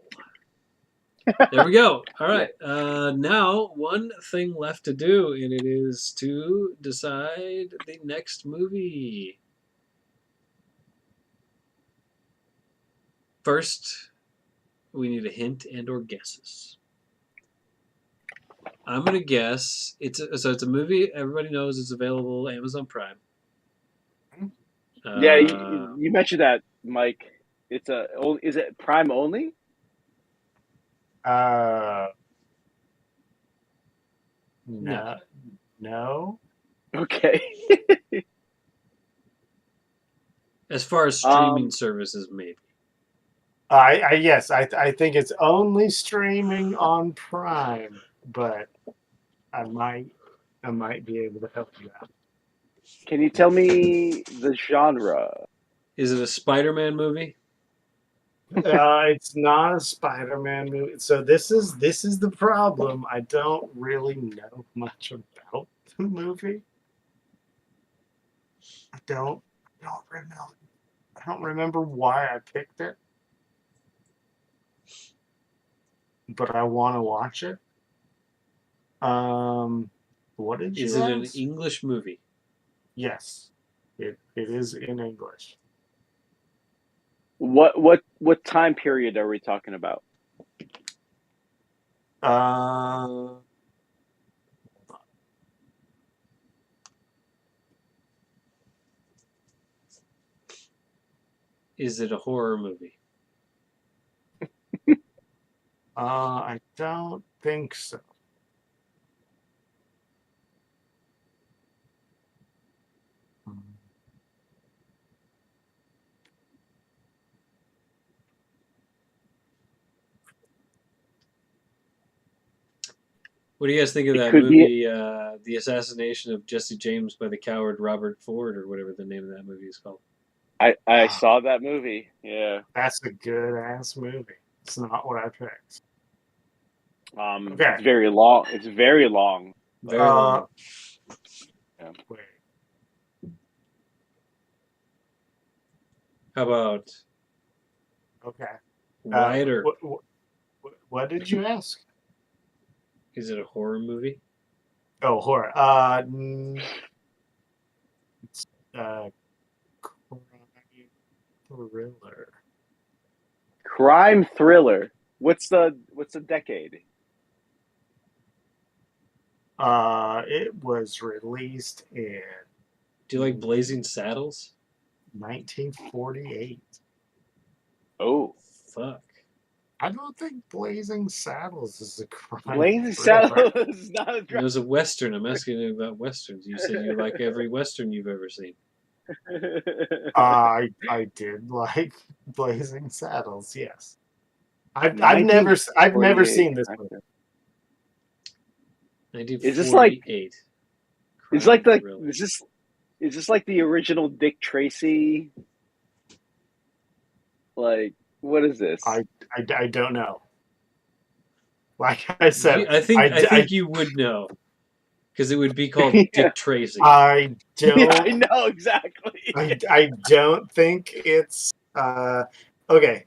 A: There we go. All right. Now, one thing left to do, and it is to decide the next movie. First, we need a hint and/or guesses. I'm gonna guess it's a movie everybody knows it's available Amazon Prime.
C: Yeah,
A: Uh,
C: you mentioned that, Mike. Is it Prime only?
B: Uh,
A: no.
B: no.
C: Okay.
A: As far as streaming services, maybe.
B: Yes, I think it's only streaming on Prime, but I might be able to help you out.
C: Can you tell me the genre?
A: Is it a Spider-Man movie?
B: It's not a Spider-Man movie. So this is the problem. I don't really know much about the movie. I don't remember. I don't remember why I picked it, but I want to watch it. What did you
A: Is it an
B: ask?
A: English movie?
B: Yes, it is in English.
C: What time period are we talking about?
B: Uh,
A: Is it a horror movie?
B: I don't think so.
A: What do you guys think of
C: It
A: that
C: could be.
A: movie, The Assassination of Jesse James by the Coward Robert Ford, or whatever the name of that movie is called?
C: I saw that movie. Yeah.
B: That's a good ass movie. It's not what I picked. Okay.
C: It's very long. It's very long.
A: Very long.
C: Yeah.
B: Wait.
A: How about
B: Okay.
A: Wider?
B: What did you ask?
A: Is it a horror movie?
B: Oh, horror. It's crime thriller.
C: Crime thriller. What's the decade?
B: It was released in
A: Do you like Blazing Saddles?
B: 1948.
C: Oh,
A: Fuck.
B: I don't think Blazing Saddles is a crime
C: Blazing
B: thriller.
C: Saddles is not a
A: It
C: drama.
A: was a Western. I'm asking you about Westerns. You said you like every Western you've ever seen.
B: I did like Blazing Saddles. Yes, I've never seen this movie.
A: 1948.
C: Is this like? It's like the.
A: Thriller.
C: Is this like the original Dick Tracy? Like, what is this?
B: I don't know. Like I said,
A: I think you would know, because it would be called
C: Yeah.
A: Dick Tracy.
B: I don't.
C: Yeah, I know exactly.
B: I don't think it's okay.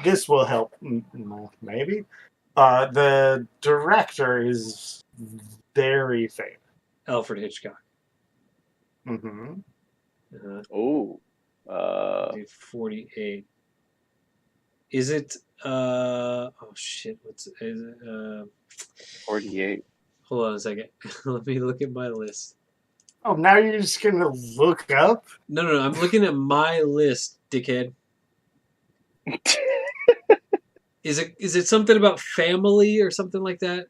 B: This will help. Maybe. The director is very famous.
A: Alfred Hitchcock.
B: Mm-hmm.
C: Oh,
A: 1948. Is it? Oh shit! Is it?
C: 48.
A: Hold on a second. Let me look at my list.
B: Oh, now you're just gonna look up?
A: No. I'm looking at my list, dickhead. Is it something about family or something like that?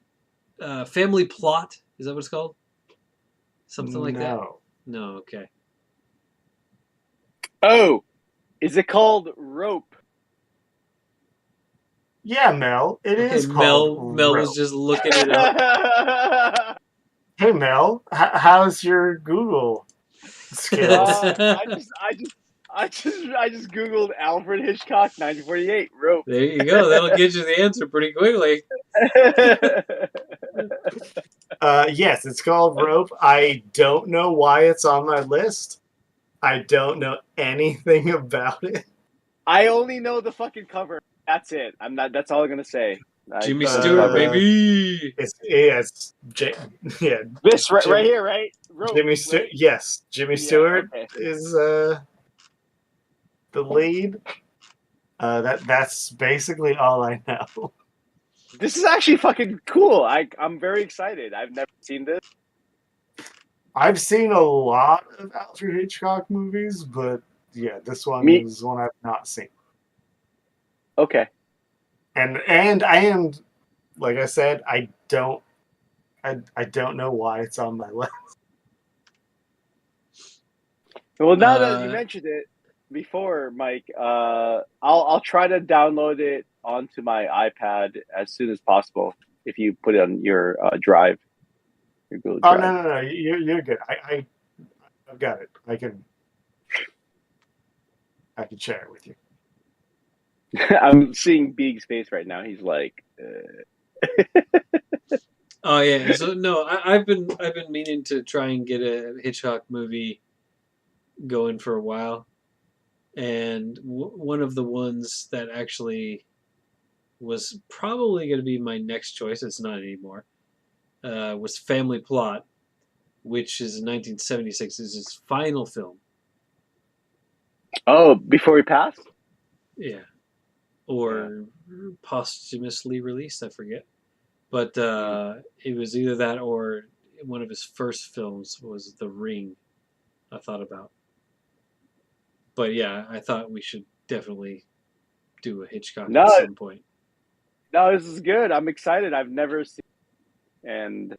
A: Family Plot? Is that what it's called? Something like that? No. Okay.
C: Oh, is it called Rope?
B: Yeah, Mel. It is called
A: Mel
B: Rope.
A: was just looking it up.
B: Hey, Mel. How's your Google skills?
C: I just googled Alfred Hitchcock 1948 Rope.
A: There you go. That'll get you the answer pretty quickly.
B: Yes, it's called Rope. I don't know why it's on my list. I don't know anything about it.
C: I only know the fucking cover. That's it. That's all I'm gonna say.
A: Jimmy Stewart, baby.
B: This
C: right here, right? Rope,
B: Jimmy Stewart.
C: right?
B: Yes, Jimmy Stewart is the lead. That's basically all I know.
C: This is actually fucking cool. I'm very excited. I've never seen this.
B: I've seen a lot of Alfred Hitchcock movies, but yeah, this one is one I've not seen.
C: Okay.
B: And I am, like I said, I don't know why it's on my list.
C: Well, now that you mentioned it before, Mike, I'll try to download it onto my iPad as soon as possible. If you put it on your drive, your Google Drive.
B: No, you're good. I've got it. I can share it with you.
C: I'm seeing Beeg's face right now. He's like,
A: Oh yeah. So no, I've been meaning to try and get a Hitchcock movie going for a while, and one of the ones that actually was probably going to be my next choice. It's not anymore. Was Family Plot, which is 1976. Is his final film.
C: oh, before he passed?
A: Yeah. Or posthumously released, I forget. But it was either that or one of his first films was The Ring, I thought about. But yeah, I thought we should definitely do a Hitchcock at some point.
C: No, this is good. I'm excited. I've never seen it. And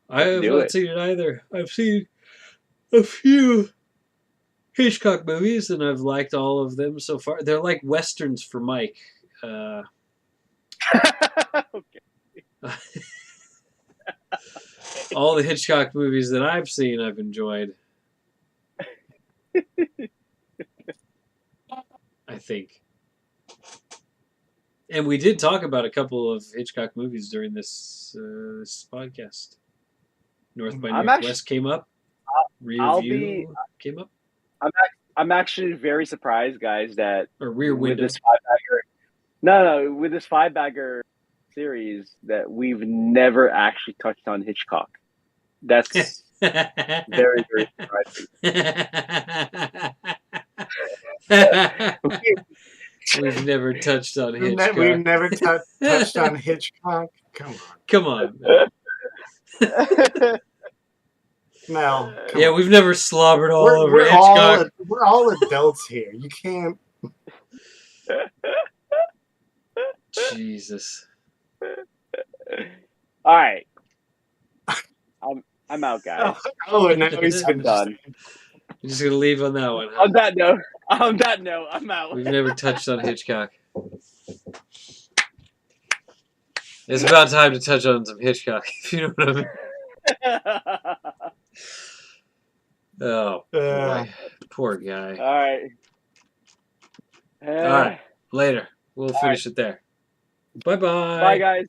A: I have not seen it either. I've seen a few Hitchcock movies, and I've liked all of them so far. They're like westerns for Mike.
C: Okay.
A: All the Hitchcock movies that I've seen, I've enjoyed. I think. And we did talk about a couple of Hitchcock movies during this podcast. North by Northwest came up. Rear View came up.
C: I'm actually very surprised, guys, that
A: or Rear Window.
C: With this five-bagger. No, with this five-bagger series, that we've never actually touched on Hitchcock. That's very, very surprising.
A: We've never touched on Hitchcock.
B: We've never touched on Hitchcock.
A: Come on. Man.
B: No.
A: Yeah, we've never slobbered all over Hitchcock.
B: We're all adults here. You can't.
A: Jesus.
C: All right. I'm out, guys.
B: And now he's
C: done.
A: You're just gonna leave on that one. Huh?
C: On that note, I'm out.
A: We've never touched on Hitchcock. It's about time to touch on some Hitchcock, if you know what I mean. Oh, boy. Poor guy.
C: All right.
A: All right. Later. We'll finish it there. Bye-bye.
C: Bye, guys.